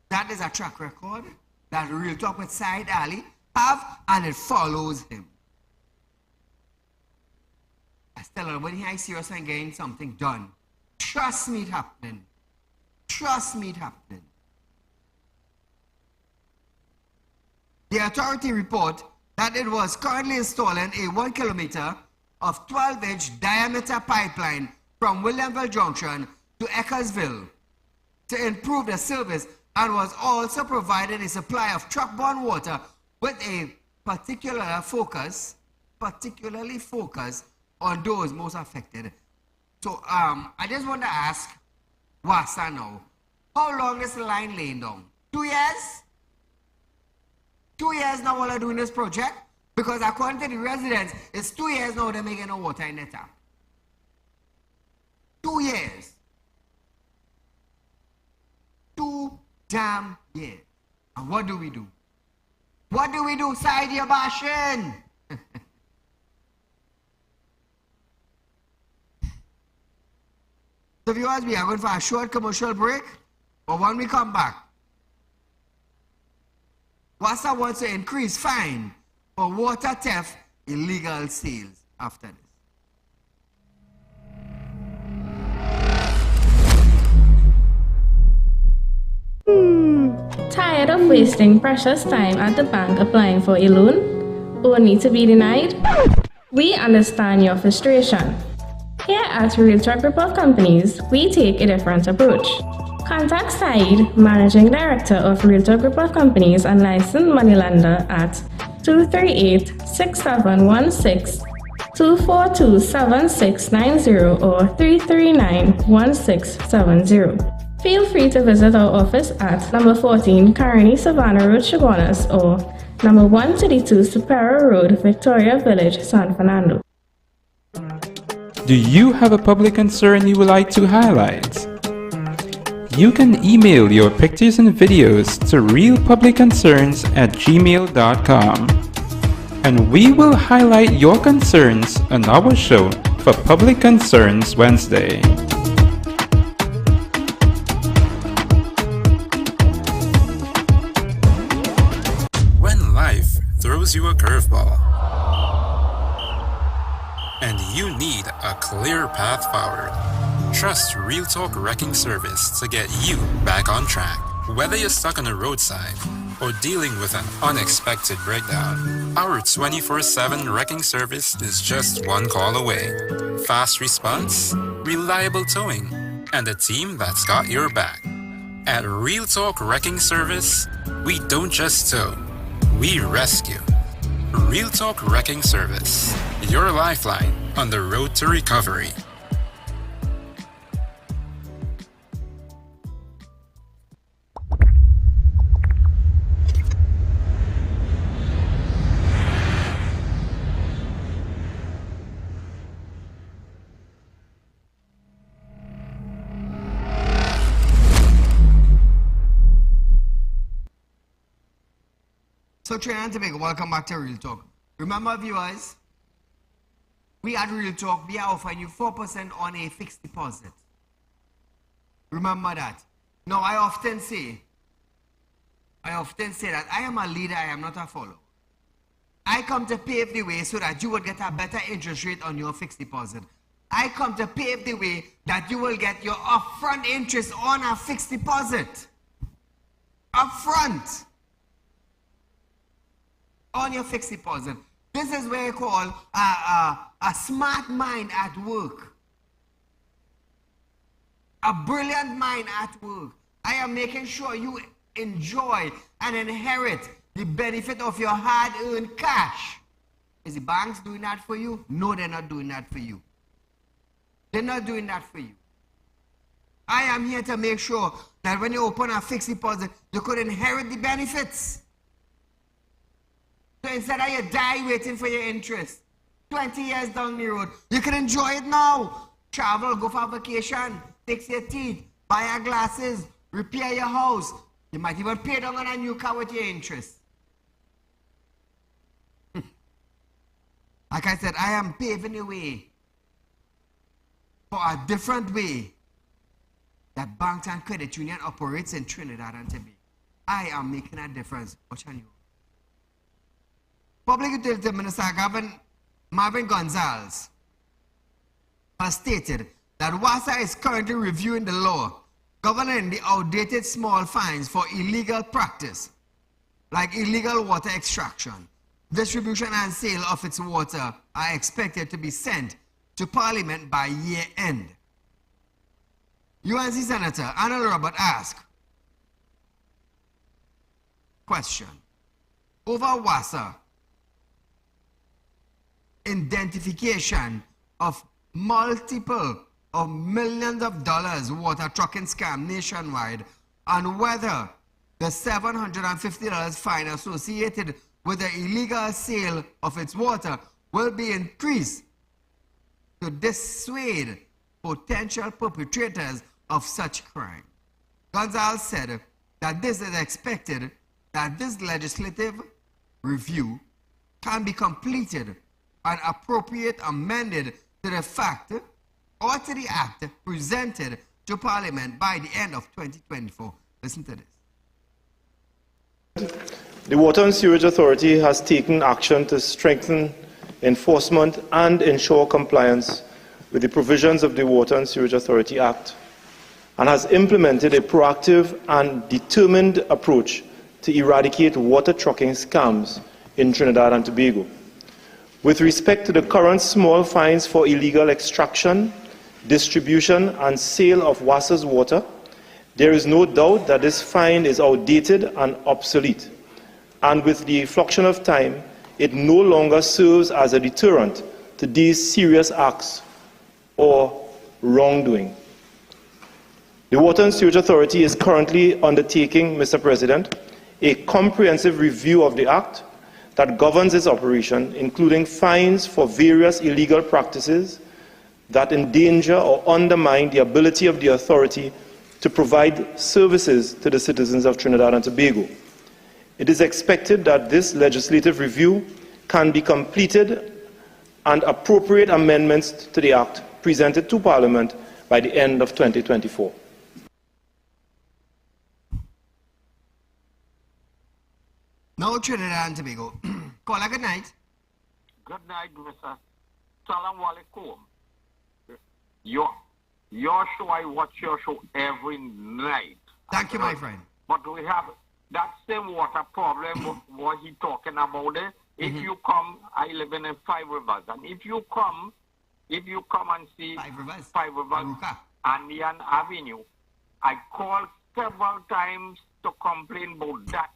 That is a track record that Real Talk with Saieed Ali have, and it follows him. I tell her, when I see us and getting something done, trust me it happening. Trust me it happening. The authority report that it was currently installing a 1 kilometer of 12-inch diameter pipeline from Williamsville Junction to Eckersville to improve the service, and was also providing a supply of truck-borne water with a particularly focus on those most affected. So I just want to ask Wasa now, how long is the line laying down? 2 years? 2 years now while I'm doing this project, because according to the residents, it's 2 years now they're making no water in the tap. 2 years. 2 damn years. And what do we do? What do we do? Side your bashing. So viewers, we are going for a short commercial break, but when we come back, WASA wants to increase fine for water theft, illegal sales after this. Tired of wasting precious time at the bank applying for a loan, only to be denied? We understand your frustration. Here at Real Talk Group of Companies, we take a different approach. Contact Saieed, Managing Director of Real Talk Group of Companies and licensed moneylender at 238-6716, 242-7690 or 339-1670. Feel free to visit our office at number 14 Carney Savannah Road, Chaguanas, or number 132 Superior Road, Victoria Village, San Fernando. Do you have a public concern you would like to highlight? You can email your pictures and videos to realpublicconcerns@gmail.com, and we will highlight your concerns on our show for Public Concerns Wednesday. When life throws you a curveball and you need a clear path forward, trust Real Talk Wrecking Service to get you back on track. Whether you're stuck on a roadside or dealing with an unexpected breakdown, our 24/7 wrecking service is just one call away. Fast response, reliable towing, and a team that's got your back. At Real Talk Wrecking Service, we don't just tow, we rescue. Real Talk Wrecking Service, your lifeline on the road to recovery. So Trinidad and Tobago, welcome back to Real Talk. Remember, viewers, we at Real Talk, we are offering you 4% on a fixed deposit. Remember that. Now, I often say that I am a leader, I am not a follower. I come to pave the way so that you will get a better interest rate on your fixed deposit. I come to pave the way that you will get your upfront interest on a fixed deposit. Upfront. On your fixed deposit. This is what I call a smart mind at work. A brilliant mind at work. I am making sure you enjoy and inherit the benefit of your hard-earned cash. Is the banks doing that for you? No, they're not doing that for you. They're not doing that for you. I am here to make sure that when you open a fixed deposit, you could inherit the benefits. So instead of you die waiting for your interest, 20 years down the road, you can enjoy it now. Travel, go for a vacation, fix your teeth, buy your glasses, repair your house. You might even pay down on a new car with your interest. Like I said, I am paving the way for a different way that banks and credit union operates in Trinidad and Tobago. I am making a difference. Watch on you. Public Utility Minister Marvin Gonzalez has stated that WASA is currently reviewing the law governing the outdated small fines for illegal practice, like illegal water extraction. Distribution and sale of its water are expected to be sent to Parliament by year end. UNC Senator Arnold Robert asked, question, over WASA identification of multiple of millions of dollars water trucking scam nationwide, and whether the $750 fine associated with the illegal sale of its water will be increased to dissuade potential perpetrators of such crime. Gonzalez said that this is expected that this legislative review can be completed and appropriate amended to the fact or to the act presented to Parliament by the end of 2024. Listen to this. The Water and Sewerage Authority has taken action to strengthen enforcement and ensure compliance with the provisions of the Water and Sewerage Authority Act, and has implemented a proactive and determined approach to eradicate water trucking scams in Trinidad and Tobago. With respect to the current small fines for illegal extraction, distribution and sale of WASA's water, there is no doubt that this fine is outdated and obsolete, and with the fluctuation of time, it no longer serves as a deterrent to these serious acts or wrongdoing. The Water and Sewerage Authority is currently undertaking, Mr. President, a comprehensive review of the Act that governs its operation, including fines for various illegal practices that endanger or undermine the ability of the authority to provide services to the citizens of Trinidad and Tobago. It is expected that this legislative review can be completed and appropriate amendments to the Act presented to Parliament by the end of 2024. Now Trinidad and Tobago. Caller, good night. Good night, Mr. Salam alaikum. Your show, I watch your show every night. Thank you, my friend. But we have that same water problem, what he talking about it. If you come, I live in 5 Rivers, and if you come and see 5 Rivers and Yan Avenue, I called several times to complain about that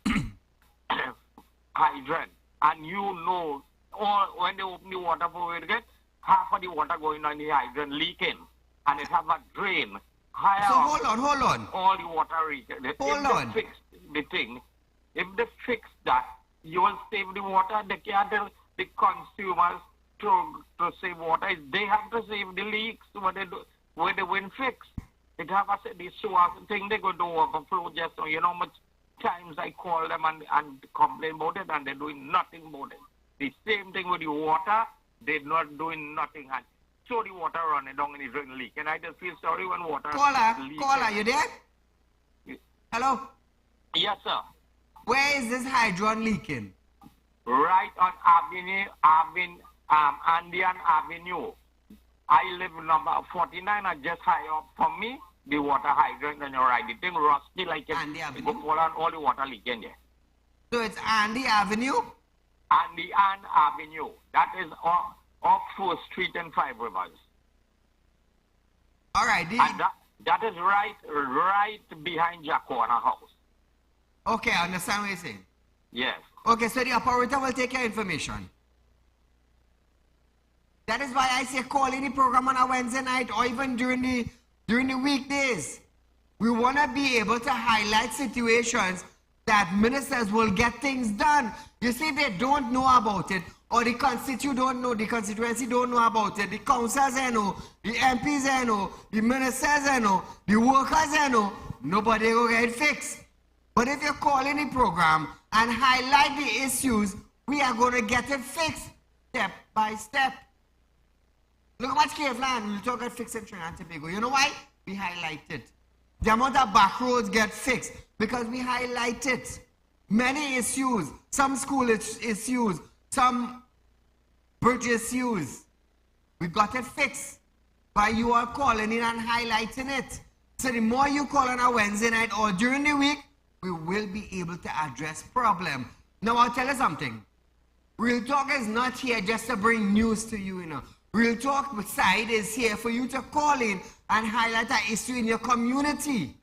hydrant, and you know, when they open the water for it, get half of the water going on the hydrant leaking, and it have a drain higher. So hold on. All the water leaking. Hold on. If they fix the thing, if they fix that, you will save the water. They can't tell the consumers to save water. They have to save the leaks where they win fix. It have a the sewer thing they go to overflow just so you know how much times I call them and complain about it, and they're doing nothing about it. The same thing with the water, they're not doing nothing. And so the water running down and it's leak. And I just feel sorry when water Caller, you there? Hello? Yes, sir. Where is this hydrant leaking? Right on Andean Avenue. I live number 49, and just high up from me, the water hydrant on your right. The thing rusty like it. Andy Avenue? Go fall on all the water leaking there. So it's Andy Avenue? Andean Avenue. That is off 4th Street and 5 Rivers. All right. And that is right behind Jacona house. Okay, I understand what you're saying. Yes. Okay, so the operator will take your information. That is why I say call in the program on a Wednesday night or even during the weekdays. We want to be able to highlight situations that ministers will get things done. You see, they don't know about it, or the constituency don't know about it, the councillors they know, the MPs they know, the ministers they know, the workers they know, nobody will get it fixed. But if you call in the program and highlight the issues, we are going to get it fixed step by step. Look how much Cleveland we'll talk about fixing Trinidad and Tobago. You know why? We highlight it. The amount of back roads get fixed because we highlight it. Many issues, some school issues, some bridge issues. We got it fixed by you all calling in and highlighting it. So the more you call on a Wednesday night or during the week, we will be able to address problem. Now I'll tell you something. Real Talk is not here just to bring news to you, you know. Real Talk side is here for you to call in and highlight an issue in your community.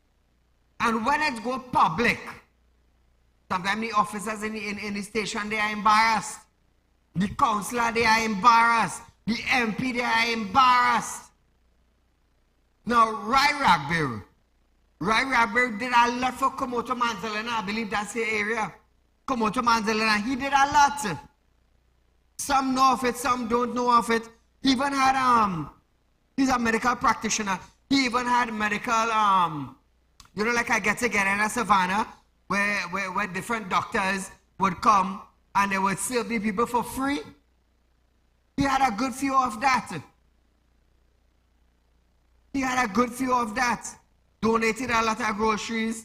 And when it goes public, sometimes the officers in the station, they are embarrassed. The councillor, they are embarrassed. The MP, they are embarrassed. Now, Rai Ragbir did a lot for Komoto Manzalena. I believe that's the area. Komoto Manzalena, he did a lot. Some know of it, some don't know of it. He even had, he's a medical practitioner. He even had medical, you know, like I get together in a savannah where different doctors would come and they would serve the people for free. He had a good few of that. He had a good few of that. Donated a lot of groceries,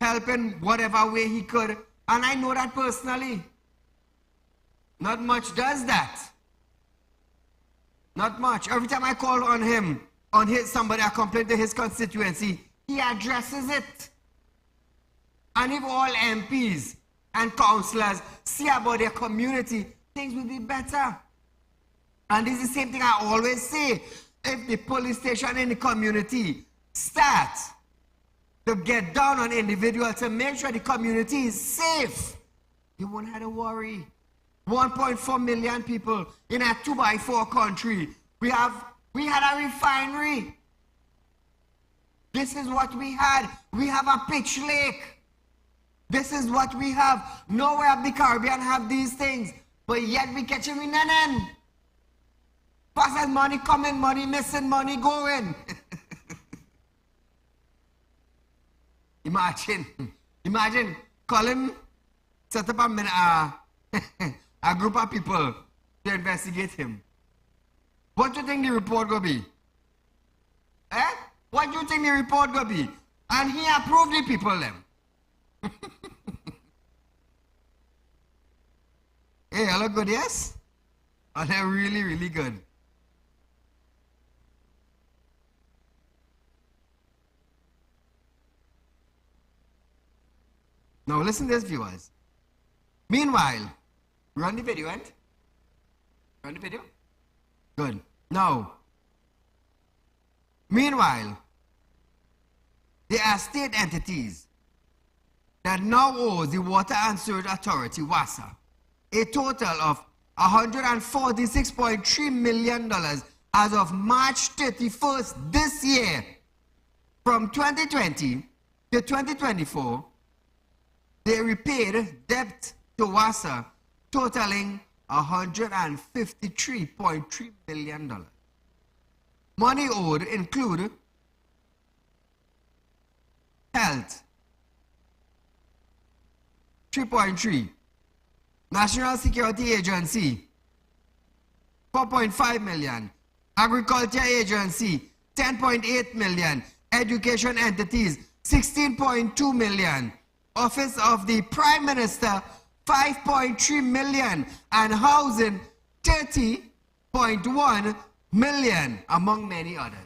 helping whatever way he could. And I know that personally. Not much does that. Not much. Every time I call on him, somebody I complain to his constituency, he addresses it. And if all MPs and councillors see about their community, things will be better. And this is the same thing I always say. If the police station in the community start to get down on individuals to make sure the community is safe, you won't have to worry. 1.4 million people in a 2x4 country. We had a refinery. This is what we had. We have a pitch lake. This is what we have. Nowhere of the Caribbean have these things. But yet we catch them in an end. Fast as money coming, money missing, money going. Imagine, Colin set up a group of people to investigate him. What do you think the report will be? What do you think the report will be? And he approved the people them. Hey, I look good, yes? Oh, they're really, really good. Now listen to this, viewers. Meanwhile, run the video, right? Run the video? Good. Now, meanwhile, there are state entities that now owe the Water and Sewage Authority, WASA, a total of $146.3 million as of March 31st this year. From 2020 to 2024, they repaid debt to WASA totaling $153.3 million. Money owed include health, 3.3. National Security Agency, 4.5 million. Agriculture Agency, 10.8 million. Education entities, 16.2 million. Office of the Prime Minister, 5.3 million. And housing, 30.1 million, among many others.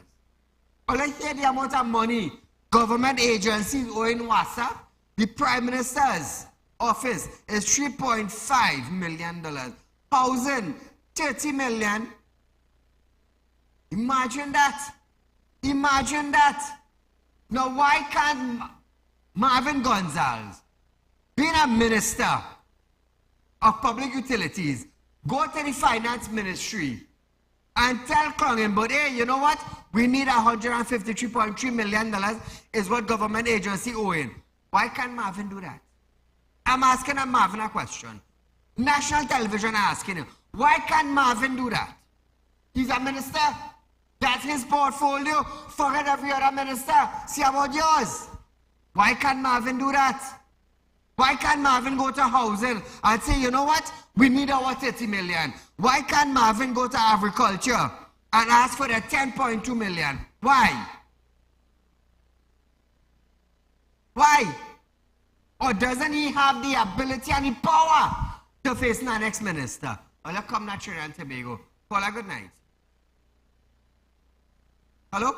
Well, let's hear the amount of money government agencies owing WASA. The Prime Minister's office is $3.5 million. Housing, 30 million. Imagine that. Imagine that. Now, why can't Marvin Gonzalez, being a minister of public utilities, go to the finance ministry and tell Congress, but hey, you know what? We need $153.3 million is what government agency owing. Why can't Marvin do that? I'm asking Marvin a question. National television asking him, why can't Marvin do that? He's a minister. That's his portfolio. Forget every other minister. See about yours. Why can't Marvin do that? Why can't Marvin go to housing and say, you know what? We need our 30 million. Why can't Marvin go to agriculture and ask for the 10.2 million? Why? Why? Or doesn't he have the ability and the power to face the next minister? Well, let's come to Trinidad and Tobago. Call a good night. Hello?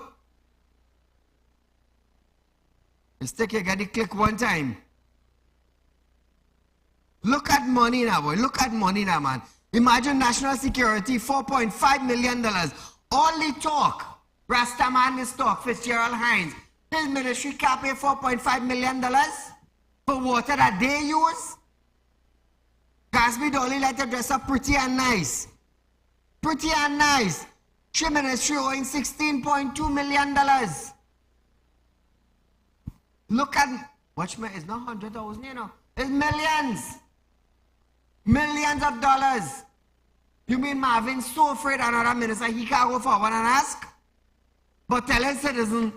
Let's take a click one time. Look at money now, boy. Look at money now, man. Imagine national security, $4.5 million. Only talk. Rastaman is talk. Fitzgerald Hines. His ministry can't pay $4.5 million for water that they use. Gasby Dolly let her dress up pretty and nice. Pretty and nice. She ministry owing $16.2 million. Look at, watch me, it's not 100,000, you know. It's millions. Millions of dollars. You mean Marvin's so afraid another minister he can't go forward and ask? But tell his citizen,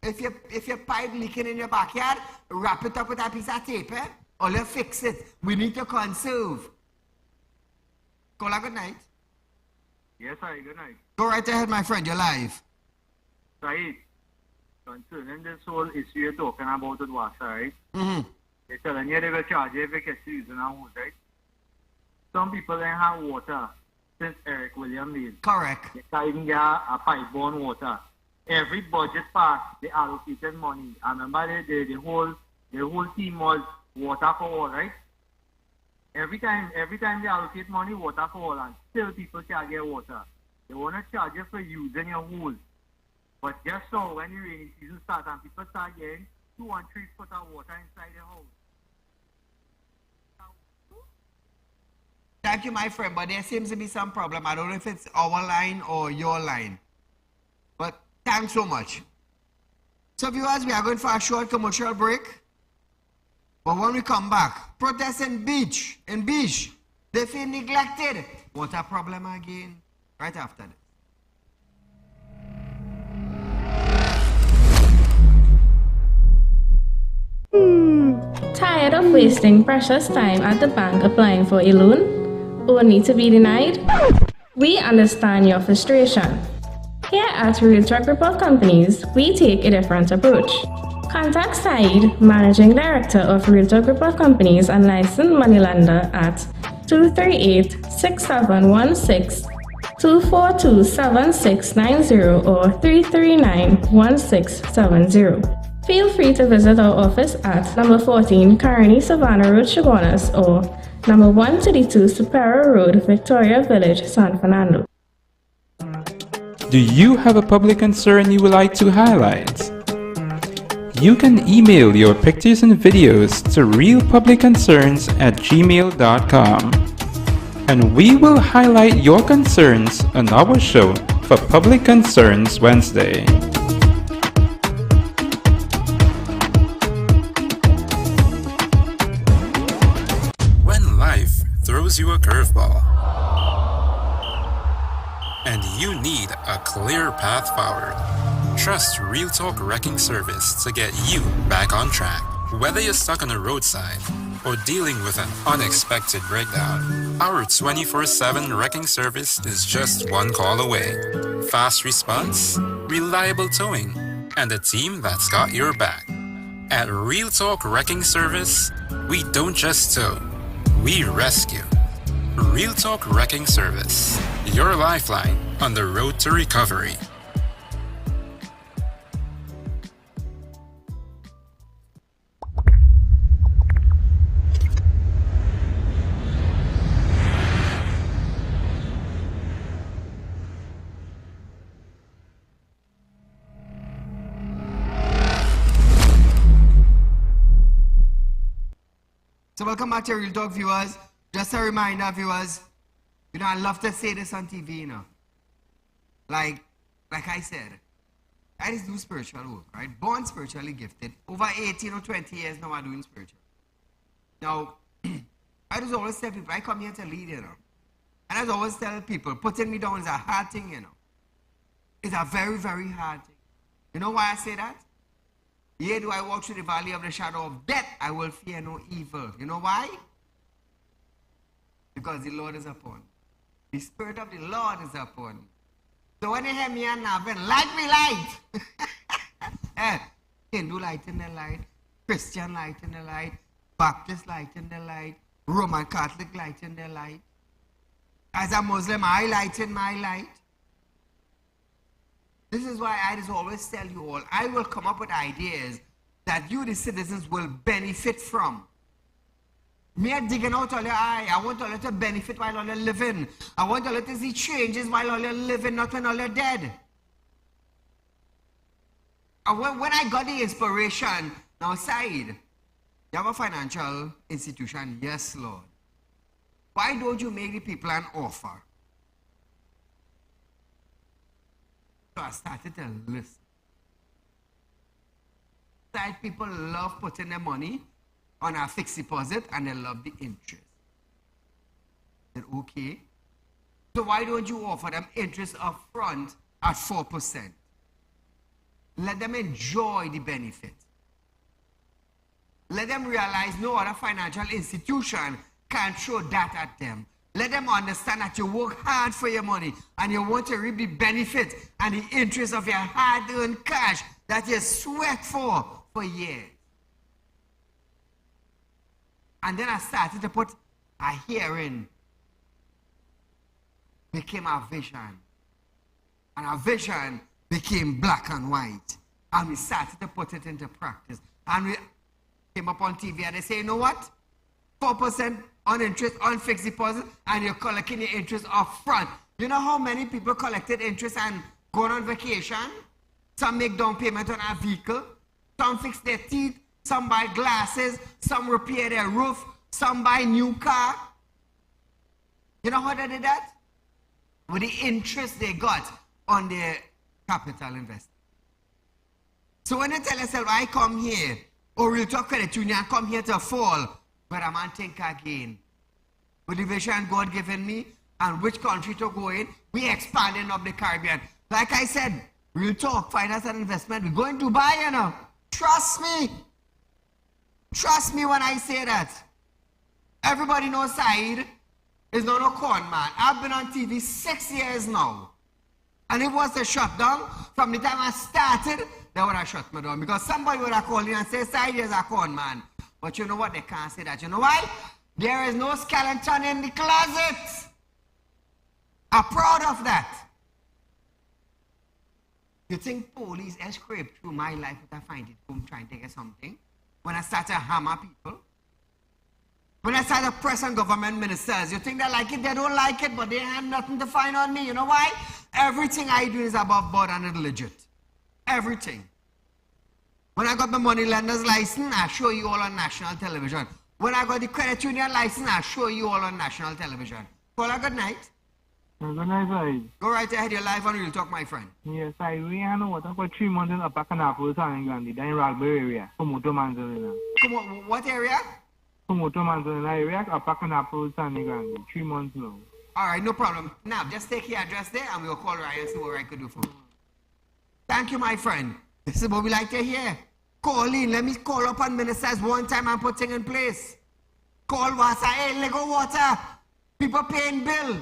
if your pipe leaking in your backyard, wrap it up with a piece of tape, eh? Or you fix it. We need to conserve. Call a good night. Yes, sir. Good night. Go right ahead, my friend. You're live. Saeed, concerning this whole issue you're talking about with WASA, right? Mm-hmm. They're telling you they will charge you if you catch using a hose, right? Some people don't have water since Eric Williamsville. Correct. They can't even get a pipe-borne water. Every budget pass, they allocated money. I remember the whole team was water for all, right? Every time they allocate money, water for all, and still people can't get water. They want to charge you for using your hose. But just so when the rainy season starts and people start getting 2 and 3 foot of water inside the house. Thank you, my friend, but there seems to be some problem. I don't know if it's our line or your line. But thanks so much. So viewers, we are going for a short commercial break. But when we come back, protests in Beach, they feel neglected. What a problem again. Right after this. Tired of wasting precious time at the bank applying for a loan? Only to be denied? We understand your frustration. Here at Realtalk Report Companies, we take a different approach. Contact Saeed, Managing Director of Realtalk Report Companies and licensed moneylender at 238-6716, 242-7690 or 339-1670. Feel free to visit our office at number 14 Carney Savannah Road, Chaguanas, or number 132 Superior Road, Victoria Village, San Fernando. Do you have a public concern you would like to highlight? You can email your pictures and videos to realpublicconcerns@gmail.com, and we will highlight your concerns on our show for Public Concerns Wednesday. When life throws you a curveball and you need a clear path forward, trust Realtalk Wrecking Service to get you back on track. Whether you're stuck on the roadside or dealing with an unexpected breakdown, our 24/7 wrecking service is just one call away. Fast response, reliable towing, and a team that's got your back. At Real Talk Wrecking Service, we don't just tow, we rescue. Real Talk Wrecking Service, your lifeline on the road to recovery. So welcome back to Real Talk, viewers. Just a reminder, viewers, you know, I love to say this on TV, you know. Like I said, I just do spiritual work, right? Born spiritually gifted. Over 18 or 20 years now I'm doing spiritual. Now, I just always tell people, I come here to lead, you know. And I just always tell people, putting me down is a hard thing, you know. It's a very, very hard thing. You know why I say that? Yea, do I walk through the valley of the shadow of death, I will fear no evil. You know why? Because the Lord is upon me. The Spirit of the Lord is upon me. So when you hear me and nothing, light me light. Hindu light in the light, Christian light in the light, Baptist light in the light, Roman Catholic light in the light. As a Muslim, I light in my light. This is why I just always tell you all, I will come up with ideas that you, the citizens, will benefit from. Me digging out all your eye. I want all you to benefit while all you're living. I want all you to see changes while all you're living, not when all you're dead. And when I got the inspiration, now Saieed, you have a financial institution, yes, Lord. Why don't you make the people an offer? So I started to listen. That people love putting their money on a fixed deposit and they love the interest. I said, okay. So why don't you offer them interest up front at 4%? Let them enjoy the benefit. Let them realize no other financial institution can throw that at them. Let them understand that you work hard for your money and you want to reap the benefit and the interest of your hard-earned cash that you sweat for years. And then I started to put a hearing. Became a vision. And our vision became black and white. And we started to put it into practice. And we came up on TV and they say, you know what? 4% on interest on fixed deposit and you're collecting your interest up front. You know how many people collected interest and gone on vacation? Some make down payment on a vehicle. Some fix their teeth. Some buy glasses. Some repair their roof. Some buy new car. You know how they did that? With the interest they got on their capital investment. So when you tell yourself, I come here, or Real Talk Credit Union, I come here to fall, but I'm on think again. With the vision God given me and which country to go in, we expanding up the Caribbean. Like I said, Real Talk, finance and investment, we're going to Dubai, you know. Trust me. Trust me when I say that. Everybody knows Saieed is not a con man. I've been on TV 6 years now. And it was a shutdown. From the time I started, they would have shut me down. Because somebody would have called in and said, Saieed is a con man. But you know what? They can't say that. You know why? There is no skeleton in the closet. I'm proud of that. You think police escaped through my life if I find it home trying to get something? When I start to hammer people? When I start to press on government ministers, you think they like it? They don't like it, but they have nothing to find on me. You know why? Everything I do is above board and it's legit. Everything. When I got my money lender's license, I show you all on national television. When I got the credit union license, I show you all on national television. Call a good night. Good night, Saieed. Go right ahead, you're live on Real Talk, my friend. Yes, Saieed, we have water for 3 months in Upper Canapur, in Gandhi, in Ragbay area, Kumoto Manzanina. What area? Kumoto Manzanina area, Upper Canapur, in Gandhi, 3 months now. All right, no problem. Now, just take your address there and we'll call Ryan and see what I could do for you. Thank you, my friend. This is what we like to hear. Call in. Let me call up on ministers one time and put things in place. Cold water, hey, Lego water. People paying bill.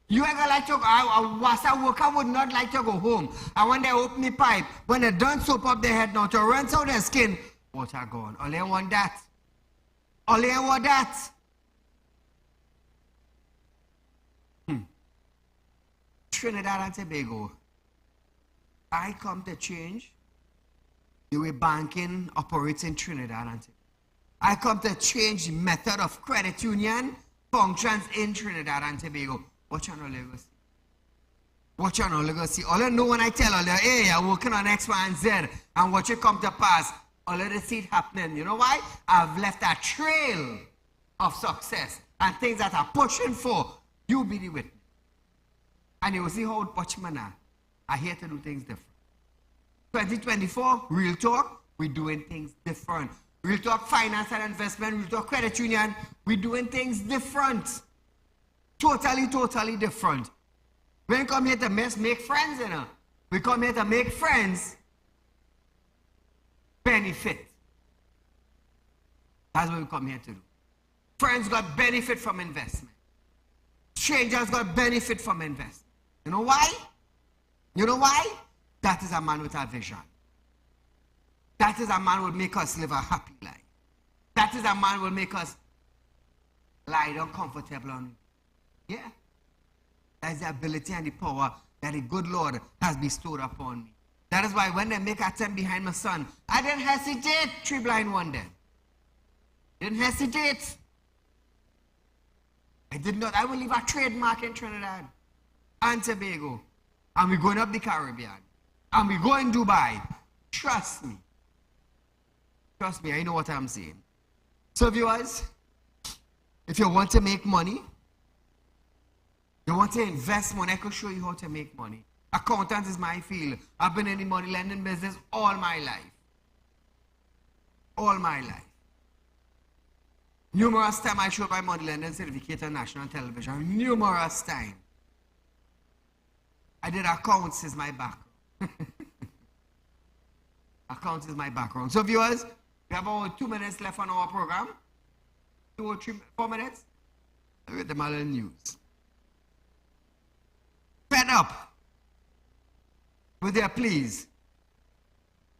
You ain't gonna like to go, a water worker would not like to go home. And when they open the pipe, when they don't soap up their head now to rinse out their skin, water gone. All they want that. All they want that. Trinidad and Tobago. I come to change the way banking operates in Trinidad and Tobago. I come to change the method of credit union functions in Trinidad and Tobago. Watch on all Lagos. Watch on all Lagos. All I know when I tell all you, hey, I'm working on X, Y, and Z, and watch it come to pass, all of they see it happening. You know why? I've left a trail of success and things that I'm pushing for. You be the witness. And you will see how much money I here to do things different. 2024, Real Talk, we're doing things different. Real Talk Finance and Investment, Real Talk Credit Union, we're doing things different. Totally different. We don't come here to make friends, you know. We come here to make friends benefit. That's what we come here to do. Friends got benefit from investment. Strangers got benefit from investment. You know why? You know why? That is a man with a vision. That is a man who will make us live a happy life. That is a man who will make us lie down comfortable on. Yeah. That is the ability and the power that the good Lord has bestowed upon me. That is why when they make attempt behind my son, I didn't hesitate. 3 blind, 1 dead. Didn't hesitate. I did not. I will leave a trademark in Trinidad and Tobago. And we're going up the Caribbean. And we're going Dubai. Trust me. Trust me, I know what I'm saying. So viewers, if you want to make money, you want to invest money, I could show you how to make money. Accountant is my field. I've been in the money lending business all my life. All my life. Numerous times I showed my money lending certificate on national television. Numerous times. I did accounts is my background. Accounts is my background. So viewers, we have about 2 minutes left on our program. 2 or 3, 4 minutes. I'll get them all in the news. Fed up with their pleas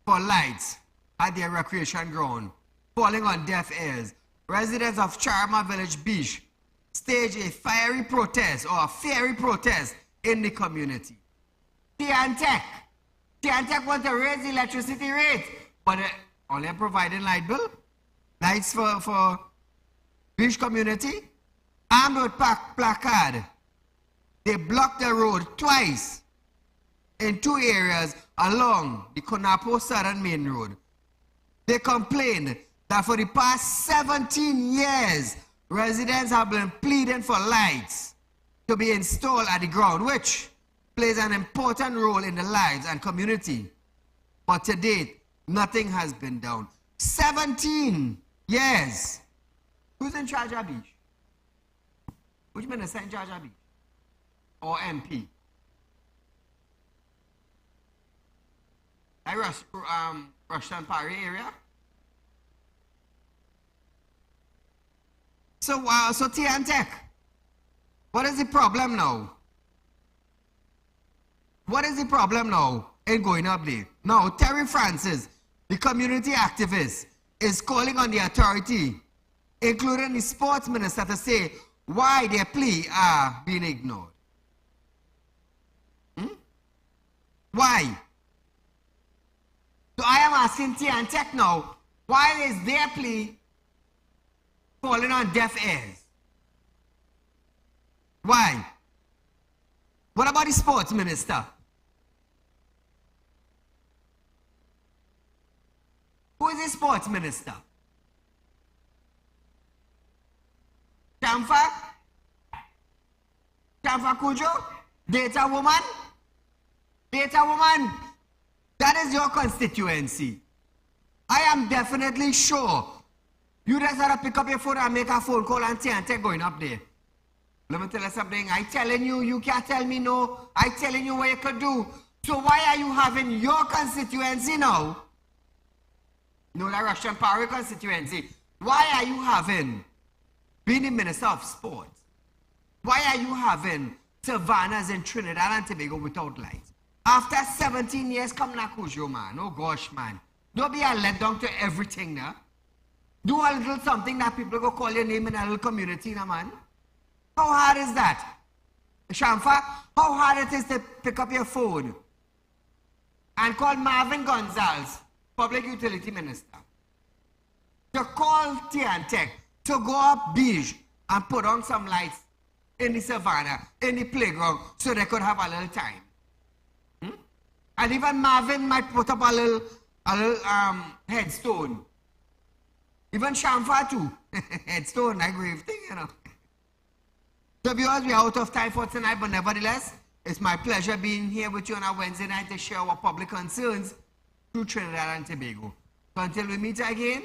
for lights at their recreation ground, falling on deaf ears. Residents of Charma Village Beach staged a fiery protest or a fiery protest in the community. T&Tech want to raise the electricity rate, but only providing light bill, lights for beach community. Armed with placard, they blocked the road twice in 2 areas along the Konapo Southern Main Road. They complained that for the past 17 years, residents have been pleading for lights to be installed at the ground, which plays an important role in the lives and community. But to date, nothing has been done. 17 years. Who's in charge of beach? Which minister in charge of beach? Or MP? I Russian Paris area. So T&Tech, what is the problem now? What is the problem now in going up there? Now, Terry Francis, the community activist, is calling on the authority, including the sports minister, to say why their plea are being ignored. Why? So I am asking T&Tech now, why is their plea falling on deaf ears? Why? What about the sports minister? Who is the sports minister? Chamfa Kujo? Data woman? Data woman? That is your constituency. I am definitely sure you just have to pick up your phone and make a phone call and T&Tech going up there. Let me tell you something. I telling you, you can't tell me no. I telling you what you could do. So why are you having your constituency now? No, the Russian Paris constituency. Why are you having being the Minister of Sports, why are you having savannas in Trinidad and Tobago without lights? After 17 years, come na Cujo, man. Oh gosh, man. Don't be a letdown to everything now. Do a little something that people go call your name in a little community, na man. How hard is that? Shamfa, how hard it is to pick up your phone and call Marvin Gonzalez, Public Utility Minister, to call Tiantec, to go up beach and put on some lights in the savannah, in the playground, so they could have a little time. And even Marvin might put up a little headstone. Even Shamfa too. Headstone, like grave thing, you know. So viewers, we are out of time for tonight, but nevertheless, it's my pleasure being here with you on a Wednesday night to share our public concerns through Trinidad and Tobago. So until we meet again,